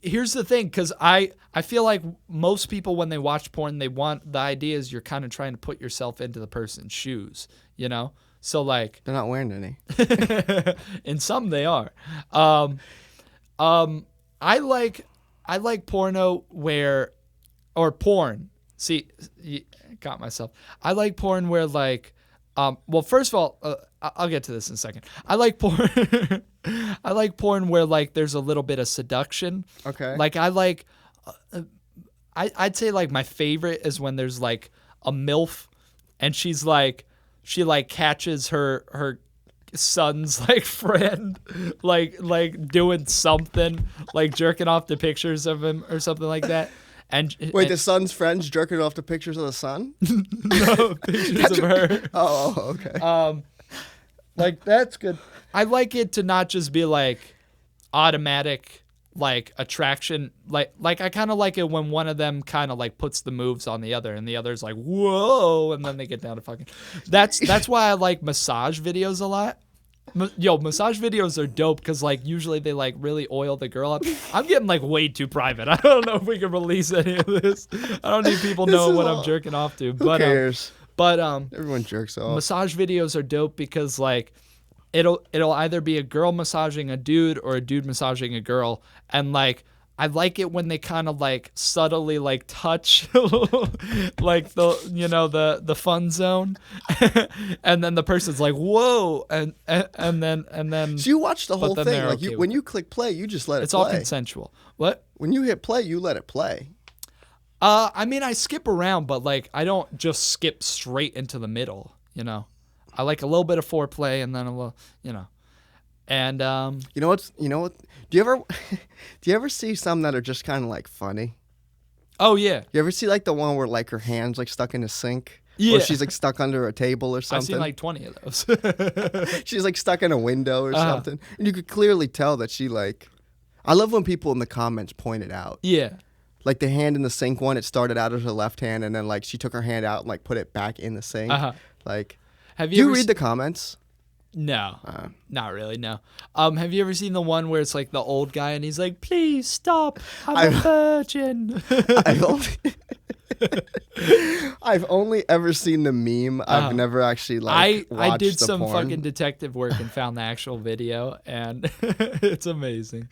Here's the thing, because I feel like most people, when they watch porn, the idea is you're kind of trying to put yourself into the person's shoes, you know? So, like... They're not wearing any. In some, they are. I like porno where... Or porn. See, got myself. I like porn where, like... well, first of all, I'll get to this in a second. I like porn... I like porn where, like, there's a little bit of seduction. Okay. Like, I like... I'd say, like, my favorite is when there's, like, a MILF, and she's, like... She, like, catches her son's, like, friend, like doing something, like, jerking off to pictures of him or something like that. And wait, the son's friends jerking off to pictures of the son? No, pictures of her. Oh, okay. Like, that's good. I like it to not just be, like, automatic, like, attraction. Like I kind of like it when one of them kind of, like, puts the moves on the other, and the other's like, whoa, and then they get down to fucking. That's why I like massage videos a lot. Massage videos are dope because, like, usually they, like, really oil the girl up. I'm getting, like, way too private. I don't know if we can release any of this. I don't need people knowing what I'm jerking off to. Who cares? But everyone jerks off. Massage videos are dope because, like, it'll either be a girl massaging a dude or a dude massaging a girl, and, like, I like it when they kind of, like, subtly, like, touch like the fun zone, and then the person's like, whoa, and then so you watch the whole thing, like, okay when you click play, you just let it play. It's all consensual. What? When you hit play, you let it play. I mean, I skip around, but, like, I don't just skip straight into the middle, you know. I like a little bit of foreplay and then a little, you know. And you know what? Do you ever see some that are just kind of, like, funny? Oh yeah. You ever see, like, the one where, like, her hand's, like, stuck in a sink? Yeah. Or she's, like, stuck under a table or something? I've seen, like, 20 of those. She's, like, stuck in a window or something. And you could clearly tell that she, like... I love when people in the comments point it out. Yeah. Like, the hand in the sink one, it started out as her left hand, and then, like, she took her hand out and, like, put it back in the sink. Like, do you read the comments? No, not really, no. Have you ever seen the one where it's, like, the old guy and he's like, please stop, I'm a virgin. I've only ever seen the meme. I've never actually, like, watched I did the some porn. fucking detective work and found the actual video, and it's amazing.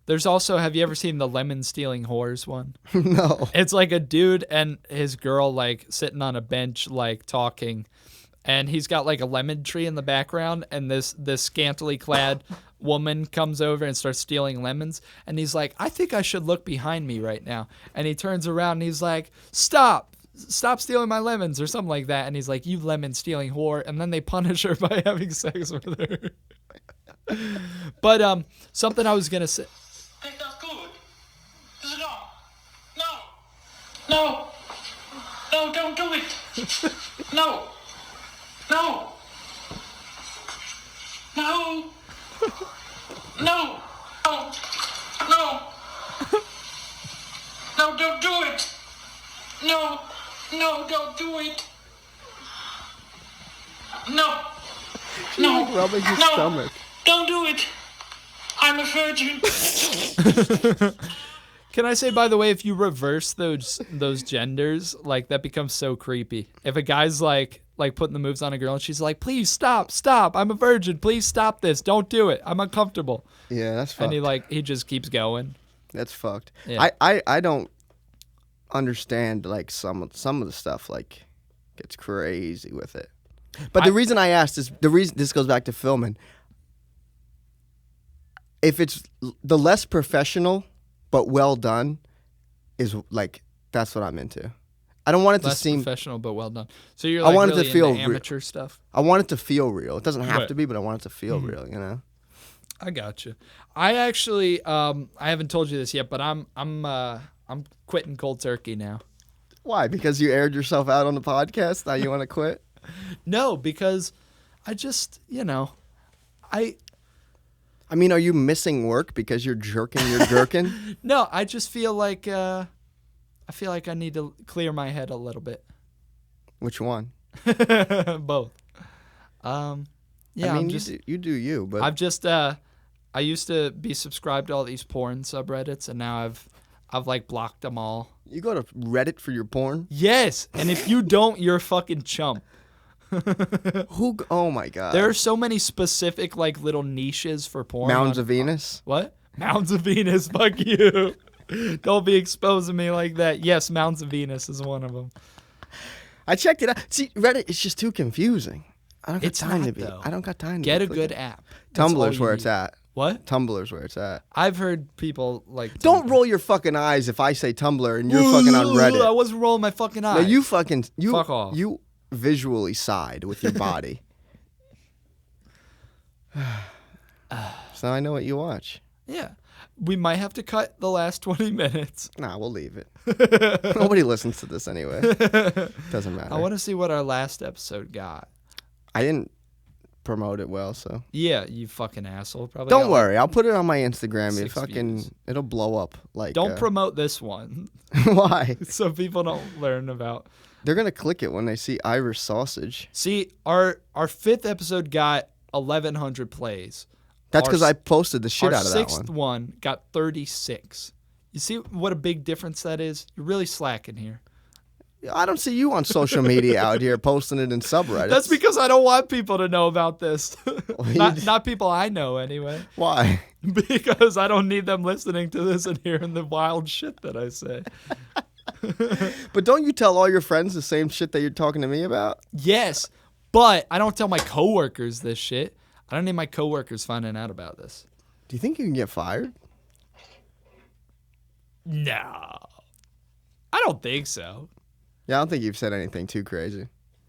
There's also, have you ever seen the lemon stealing whores one? No. It's like a dude and his girl, like, sitting on a bench, like, talking, and he's got, like, a lemon tree in the background, and this scantily clad woman comes over and starts stealing lemons, and he's like, I think I should look behind me right now. And he turns around and he's like, stop stealing my lemons, or something like that. And he's like, you lemon stealing whore. And then they punish her by having sex with her. But something I was gonna say. That's not good. Is it not? No, don't do it. No. No, don't do it. No, don't do it. No, like rubbing his stomach. Don't do it. I'm a virgin. Can I say, by the way, if you reverse those genders, like, that becomes so creepy. If a guy's like putting the moves on a girl and she's like, please stop, I'm a virgin, please stop this, don't do it, I'm uncomfortable. Yeah, that's fucked. And he just keeps going. That's fucked. Yeah. I don't understand, like, some of the stuff, like, gets crazy with it. But the reason I asked is, this goes back to filming. if it's the less professional but well done, is like that's what I'm into. I don't want it to seem professional but well done. So you're like really into amateur stuff. I want it to feel real. It doesn't have to be, but I want it to feel real. You know. I got you. I actually I haven't told you this yet, but I'm quitting cold turkey now. Why? Because you aired yourself out on the podcast? Now you want to quit? No, because I just I mean, are you missing work because you're jerking your gherkin? No, I just feel like I need to clear my head a little bit. Which one? Both. Yeah, I mean, you do you, but I've just I used to be subscribed to all these porn subreddits, and now I've like blocked them all. You go to Reddit for your porn? Yes, and if you don't, you're a fucking chump. Oh my god. There are so many specific like little niches for porn. Mounds of Venus? What? Mounds of Venus, fuck you. Don't be exposing me like that. Yes, Mounds of Venus is one of them. I checked it out. See, Reddit is just too confusing. I don't got time to be. Though. I don't got time to get a good app. Tumblr's where it's at. What? Tumblr's where it's at. I've heard people like. Don't roll your fucking eyes if I say Tumblr and you're fucking on Reddit. I wasn't rolling my fucking eyes. No, fuck off. You visually side with your body. So I know what you watch. Yeah. We might have to cut the last 20 minutes. Nah, we'll leave it. Nobody listens to this anyway. Doesn't matter. I want to see what our last episode got. I didn't promote it well, so. Yeah, you fucking asshole. Probably. Don't worry. I'll put it on my Instagram. Views. It'll blow up. Like. Don't promote this one. Why? So people don't learn about. They're going to click it when they see Irish sausage. See, our 5th episode got 1,100 plays. That's because I posted the shit out of that one. Our 6th one got 36. You see what a big difference that is? You're really slacking here. I don't see you on social media out here posting it in subreddits. That's because I don't want people to know about this. Not people I know, anyway. Why? Because I don't need them listening to this and hearing the wild shit that I say. But don't you tell all your friends the same shit that you're talking to me about? Yes, but I don't tell my coworkers this shit. I don't need my coworkers finding out about this. Do you think you can get fired? No. I don't think so. Yeah, I don't think you've said anything too crazy.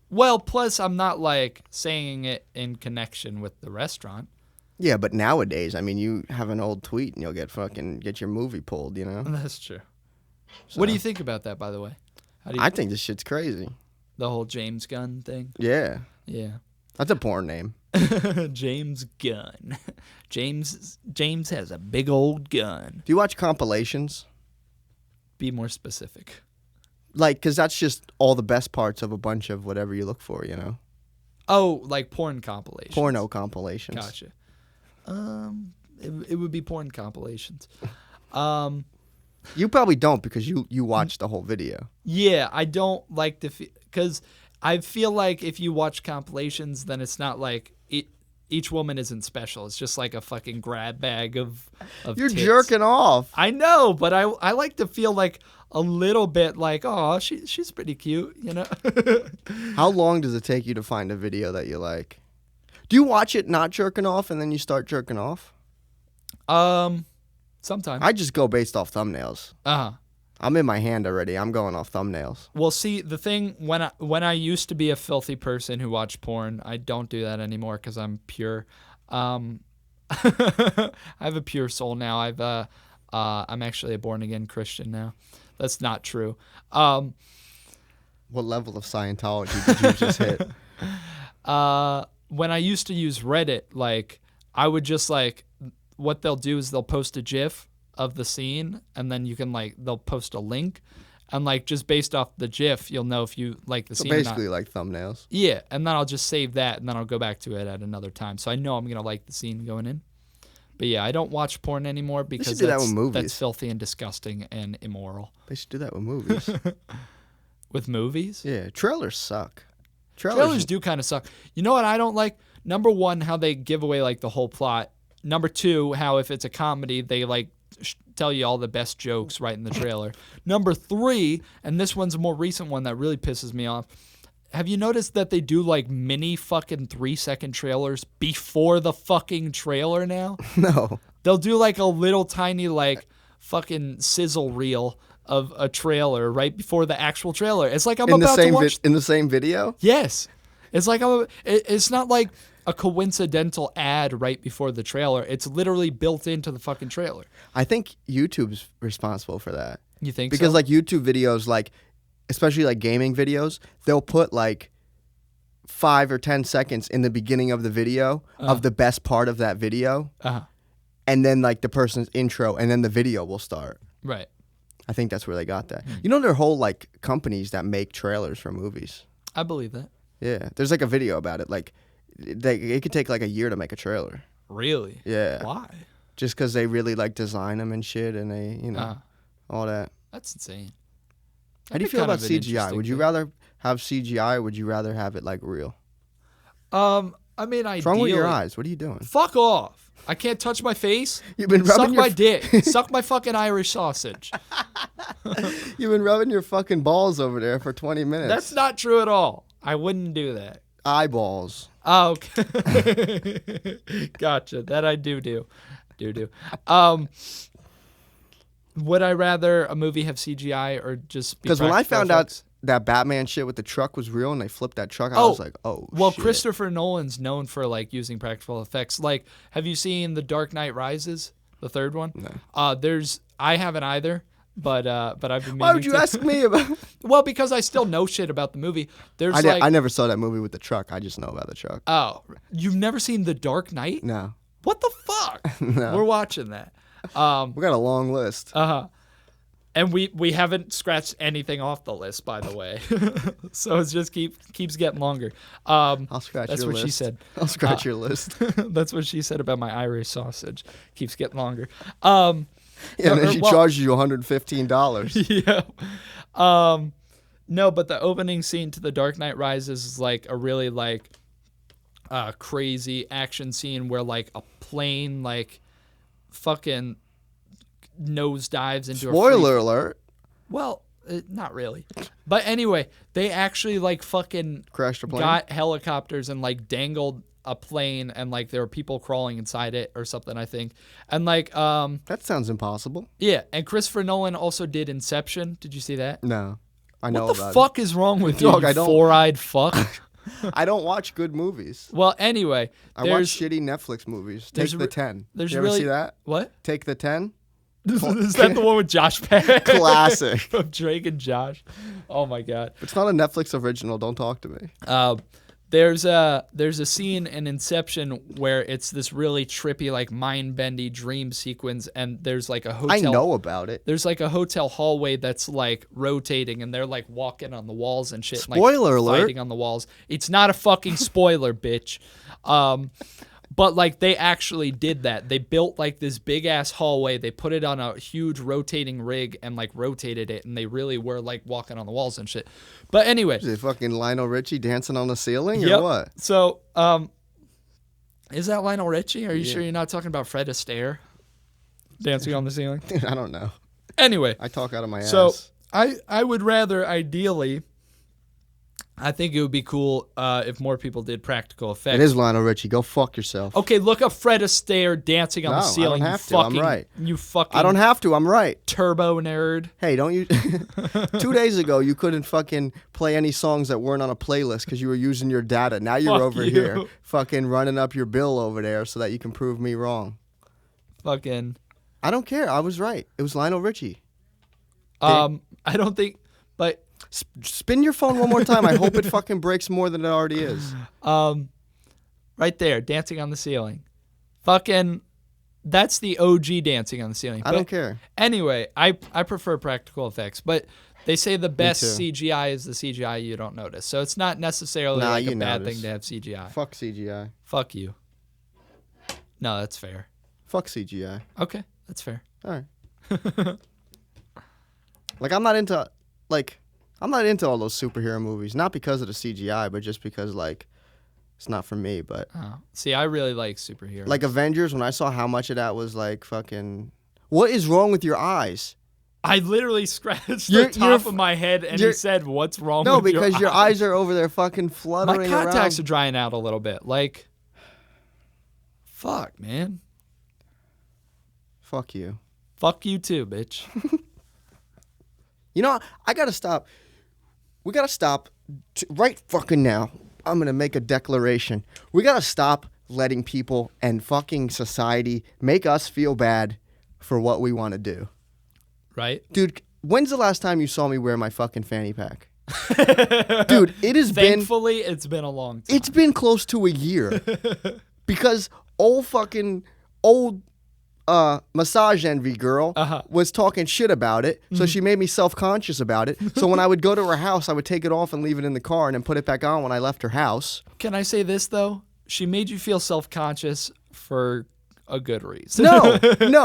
Well, plus I'm not like saying it in connection with the restaurant. Yeah, but nowadays, I mean, you have an old tweet and you'll get your movie pulled, you know? That's true. So. What do you think about that, by the way? I think this shit's crazy. The whole James Gunn thing? Yeah. Yeah. That's a porn name. James Gunn. James has a big old gun. Do you watch compilations? Be more specific. Like, because that's just all the best parts of a bunch of whatever you look for, you know? Oh, like porn compilations. Porno compilations. Gotcha. It would be porn compilations. You probably don't because you watch the whole video. Yeah, I don't like to because I feel like if you watch compilations, then it's not like each woman isn't special. It's just like a fucking grab bag of You're tits. jerking off. I know, but I like to feel like a little bit like, oh, she's pretty cute, you know? How long does it take you to find a video that you like? Do you watch it not jerking off and then you start jerking off? Sometimes. I just go based off thumbnails. Uh-huh. I'm in my hand already. I'm going off thumbnails. Well, see, the thing, when I used to be a filthy person who watched porn, I don't do that anymore because I'm pure. I have a pure soul now. I'm actually a born-again Christian now. That's not true. What level of Scientology did you just hit? When I used to use Reddit, like, I would just, like, what they'll do is they'll post a GIF of the scene, and then you can, like, they'll post a link, and, like, just based off the GIF, you'll know if you like the scene or not. Basically like thumbnails. Yeah, and then I'll just save that, and then I'll go back to it at another time. So I know I'm going to like the scene going in. But yeah, I don't watch porn anymore because do that with movies. That's filthy and disgusting and immoral. They should do that with movies. With movies? Yeah, trailers suck. Trailers do kind of suck. You know what I don't like? Number one, how they give away, like, the whole plot. Number two, how if it's a comedy, they, like, tell you all the best jokes right in the trailer. Number three, and this one's a more recent one that really pisses me off. Have you noticed that they do, like, mini fucking 3-second trailers before the fucking trailer now? No. They'll do like a little tiny like fucking sizzle reel of a trailer right before the actual trailer. It's like I'm about to watch in the same video. Yes, it's like it's not like a coincidental ad right before the trailer. It's literally built into the fucking trailer. I think YouTube's responsible for that. You think because so? like YouTube videos, like especially like gaming videos, they'll put like 5 or 10 seconds in the beginning of the video of the best part of that video, and then like the person's intro, and then the video will start. Right. I think that's where they got that. You know, there are whole like companies that make trailers for movies. I believe that. Yeah, there's like a video about it. Like, it could take like a year to make a trailer. Really? Yeah. Why? Just because they really like design them and shit, and they, you know, all that. That's insane. How do you feel about CGI? Would you rather have CGI, or would you rather have it like real? I mean, What's wrong with your eyes? What are you doing? Fuck off. I can't touch my face. You've been rubbing Suck my dick. Suck my fucking Irish sausage. You've been rubbing your fucking balls over there for 20 minutes. That's not true at all. I wouldn't do that. Eyeballs. Oh, okay. Gotcha. That I do. Would I rather a movie have CGI or just be because when I found effects? out that Batman shit with the truck was real and they flipped that truck, I was like, oh, well, shit. Christopher Nolan's known for like using practical effects. Like, have you seen The Dark Knight Rises, the third one? No. I haven't either, but I've been meaning Why would you to. ask me about? Well, because I still know shit about the movie. I never saw that movie with the truck. I just know about the truck. Oh, you've never seen The Dark Knight? No. What the fuck? No. We're watching that. We got a long list. And we haven't scratched anything off the list, by the way. So it just keeps getting longer. I'll scratch that's your what list. she said. I'll scratch your list. That's what she said about my Irish sausage. Keeps getting longer. Yeah, and then she charges you $115. Yeah. No, but the opening scene to The Dark Knight Rises is like a really like crazy action scene where like a plane like fucking nose dives into Spoiler alert. Well, not really. But anyway, they actually like fucking crashed a plane. Got helicopters and like dangled a plane, and like there were people crawling inside it or something, I think. And like that sounds impossible. Yeah, and Christopher Nolan also did Inception. Did you see that? No. I know what about the fuck is wrong with you, Dog, you I don't- four-eyed fuck? I don't watch good movies. Well, anyway, I watch shitty Netflix movies. Take the 10. There's you really ever see that? What? Take the 10? Is that the one with Josh Peck? Classic. Of Drake and Josh. Oh my god. It's not a Netflix original. Don't talk to me. There's a scene in Inception where it's this really trippy, like mind-bendy dream sequence, and there's like a hotel. I know about it. There's like a hotel hallway that's like rotating, and they're like walking on the walls and shit. Spoiler and, like, alert. Fighting on the walls. It's not a fucking spoiler, bitch. But like they actually did that. They built like this big ass hallway. They put it on a huge rotating rig and like rotated it, and they really were like walking on the walls and shit. But anyway, is it fucking Lionel Richie dancing on the ceiling or what? So, is that Lionel Richie? Are you sure you're not talking about Fred Astaire dancing on the ceiling? I don't know. Anyway, I talk out of my ass. So I would rather ideally. I think it would be cool if more people did practical effects. It is Lionel Richie. Go fuck yourself. Okay, look up Fred Astaire dancing on the ceiling. I don't have to. I'm right. You fucking. I don't have to. I'm right. Turbo nerd. Hey, don't you? 2 days ago, you couldn't fucking play any songs that weren't on a playlist because you were using your data. Now you're over here fucking running up your bill over there so that you can prove me wrong. Fucking. I don't care. I was right. It was Lionel Richie. I don't think, but. Spin your phone one more time. I hope it fucking breaks more than it already is. Right there, dancing on the ceiling. Fucking, that's the OG dancing on the ceiling. I don't care. Anyway, I prefer practical effects, but they say the best CGI is the CGI you don't notice. So it's not necessarily like a bad thing to have CGI. Fuck CGI. Fuck you. No, that's fair. Fuck CGI. Okay, that's fair. All right. Like I'm not into all those superhero movies, not because of the CGI, but just because like it's not for me. But see, I really like superheroes. Like Avengers, when I saw how much of that was like fucking. What is wrong with your eyes? I literally scratched the top of my head, and he said, "What's wrong?" No, with your eyes? because your eyes are over there fucking fluttering My contacts around. are drying out a little bit. Like, fuck, man. Fuck you. Fuck you too, bitch. You know, I gotta stop. We gotta stop right fucking now. I'm gonna make a declaration. We gotta stop letting people and fucking society make us feel bad for what we want to do. Right? Dude, when's the last time you saw me wear my fucking fanny pack? Dude, it has Thankfully, it's been a long time. It's been close to a year. Because old massage envy girl was talking shit about it, so she made me self-conscious about it. So when I would go to her house, I would take it off and leave it in the car and then put it back on when I left her house. Can I say this, though? She made you feel self-conscious for a good reason. No,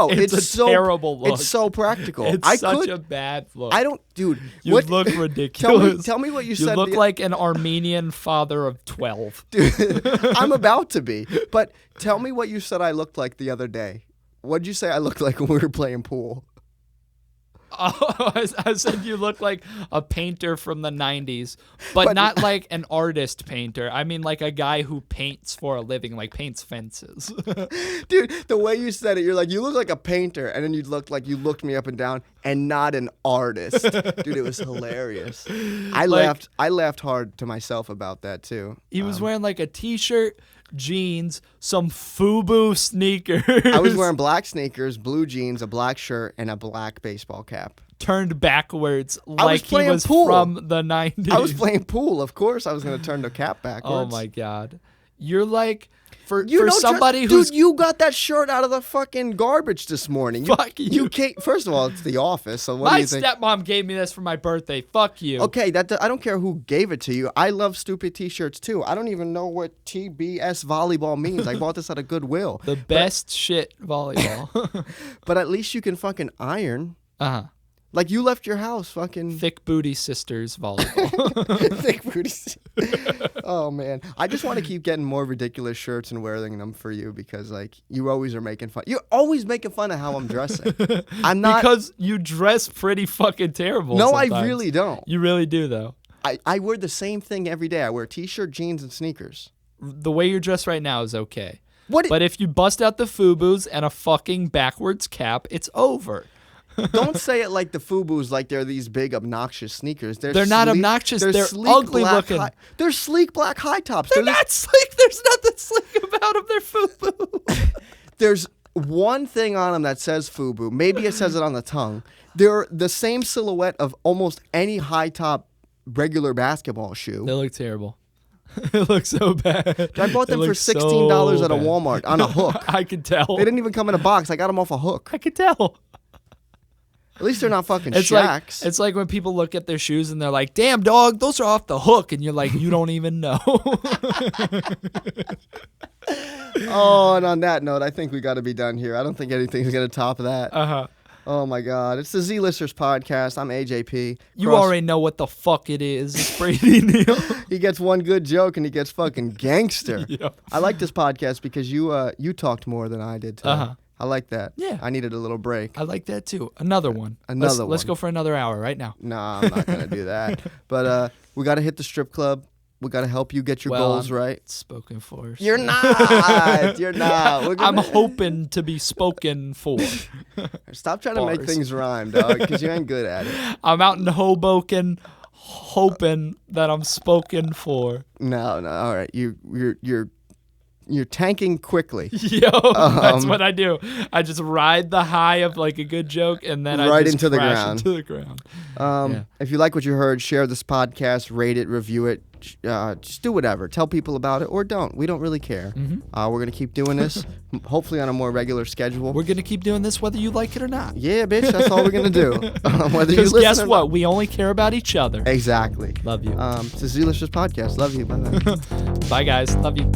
it's a so terrible look. It's so practical. It's such a bad look. I don't, dude. You look ridiculous. Tell me what you You said. look like an Armenian father of 12. Dude, I'm about to be. But tell me what you said I looked like the other day. What'd you say I looked like when we were playing pool? Oh, I said you look like a painter from the 90s, but not like an artist painter. I mean like a guy who paints for a living, like paints fences. Dude, the way you said it, you're like, you look like a painter, and then you looked me up and down, and not an artist. Dude, it was hilarious. I laughed hard to myself about that too. He was wearing like a t-shirt, jeans, some FUBU sneakers. I was wearing black sneakers, blue jeans, a black shirt, and a black baseball cap. Turned backwards like he was pool. from the 90s. I was playing pool. Of course I was going to turn the cap backwards. Oh my God. You're like, for somebody who's... Dude, you got that shirt out of the fucking garbage this morning. Fuck you. You can't... First of all, it's the office, so what do you think? My stepmom gave me this for my birthday. Fuck you. Okay, I don't care who gave it to you. I love stupid t-shirts too. I don't even know what TBS volleyball means. I bought this at a Goodwill. The best shit volleyball. But at least you can fucking iron. Uh-huh. Like you left your house fucking... Thick booty sisters volleyball. Thick booty. Oh man, I just want to keep getting more ridiculous shirts and wearing them for you because like you always are making fun. You're always making fun of how I'm dressing. I'm not, because you dress pretty fucking terrible. No, sometimes. I really don't. You really do though. I wear the same thing every day. I wear t-shirt, jeans, and sneakers. The way you're dressed right now is okay. But if you bust out the FUBUs and a fucking backwards cap, it's over. Don't say it like the FUBUs, like they're these big obnoxious sneakers. They're not obnoxious. They're ugly looking. They're sleek black high tops. They're not sleek. There's nothing sleek about them. They're FUBU. There's one thing on them that says FUBU. Maybe it says it on the tongue. They're the same silhouette of almost any high top regular basketball shoe. They look terrible. It looks so bad. I bought them for $16 at a Walmart on a hook. I could tell. They didn't even come in a box. I got them off a hook. I could tell. At least they're not fucking Shaqs. It's like when people look at their shoes and they're like, damn, dog, those are off the hook. And you're like, you don't even know. Oh, and on that note, I think we got to be done here. I don't think anything's going to top that. Uh-huh. Oh, my God. It's the Z-Listers podcast. I'm AJP. You already know what the fuck it is. It's Brady Neal. He gets one good joke and he gets fucking gangster. Yep. I like this podcast because you talked more than I did today. Uh-huh. I like that. Yeah. I needed a little break. I like that too. Another one. Let's go for another hour right now. Nah, I'm not going to do that. But we got to hit the strip club. We got to help you get your goals right. Spoken for. You're not. You're not. I'm hoping to be spoken for. Stop trying to make things rhyme, dog, because you ain't good at it. I'm out in Hoboken hoping that I'm spoken for. No. All right. You're tanking quickly. Yo, that's what I do. I just ride the high of like a good joke and then I just into crash into the ground. If you like what you heard, share this podcast, rate it, review it. Just do whatever. Tell people about it or don't. We don't really care. We're going to keep doing this, hopefully on a more regular schedule. We're going to keep doing this whether you like it or not. Yeah, bitch. That's all we're going to do. Whether you Because listen guess or what? not. We only care about each other. Exactly. Love you. It's the Z-Listers podcast. Love you. Bye. Bye, guys. Love you.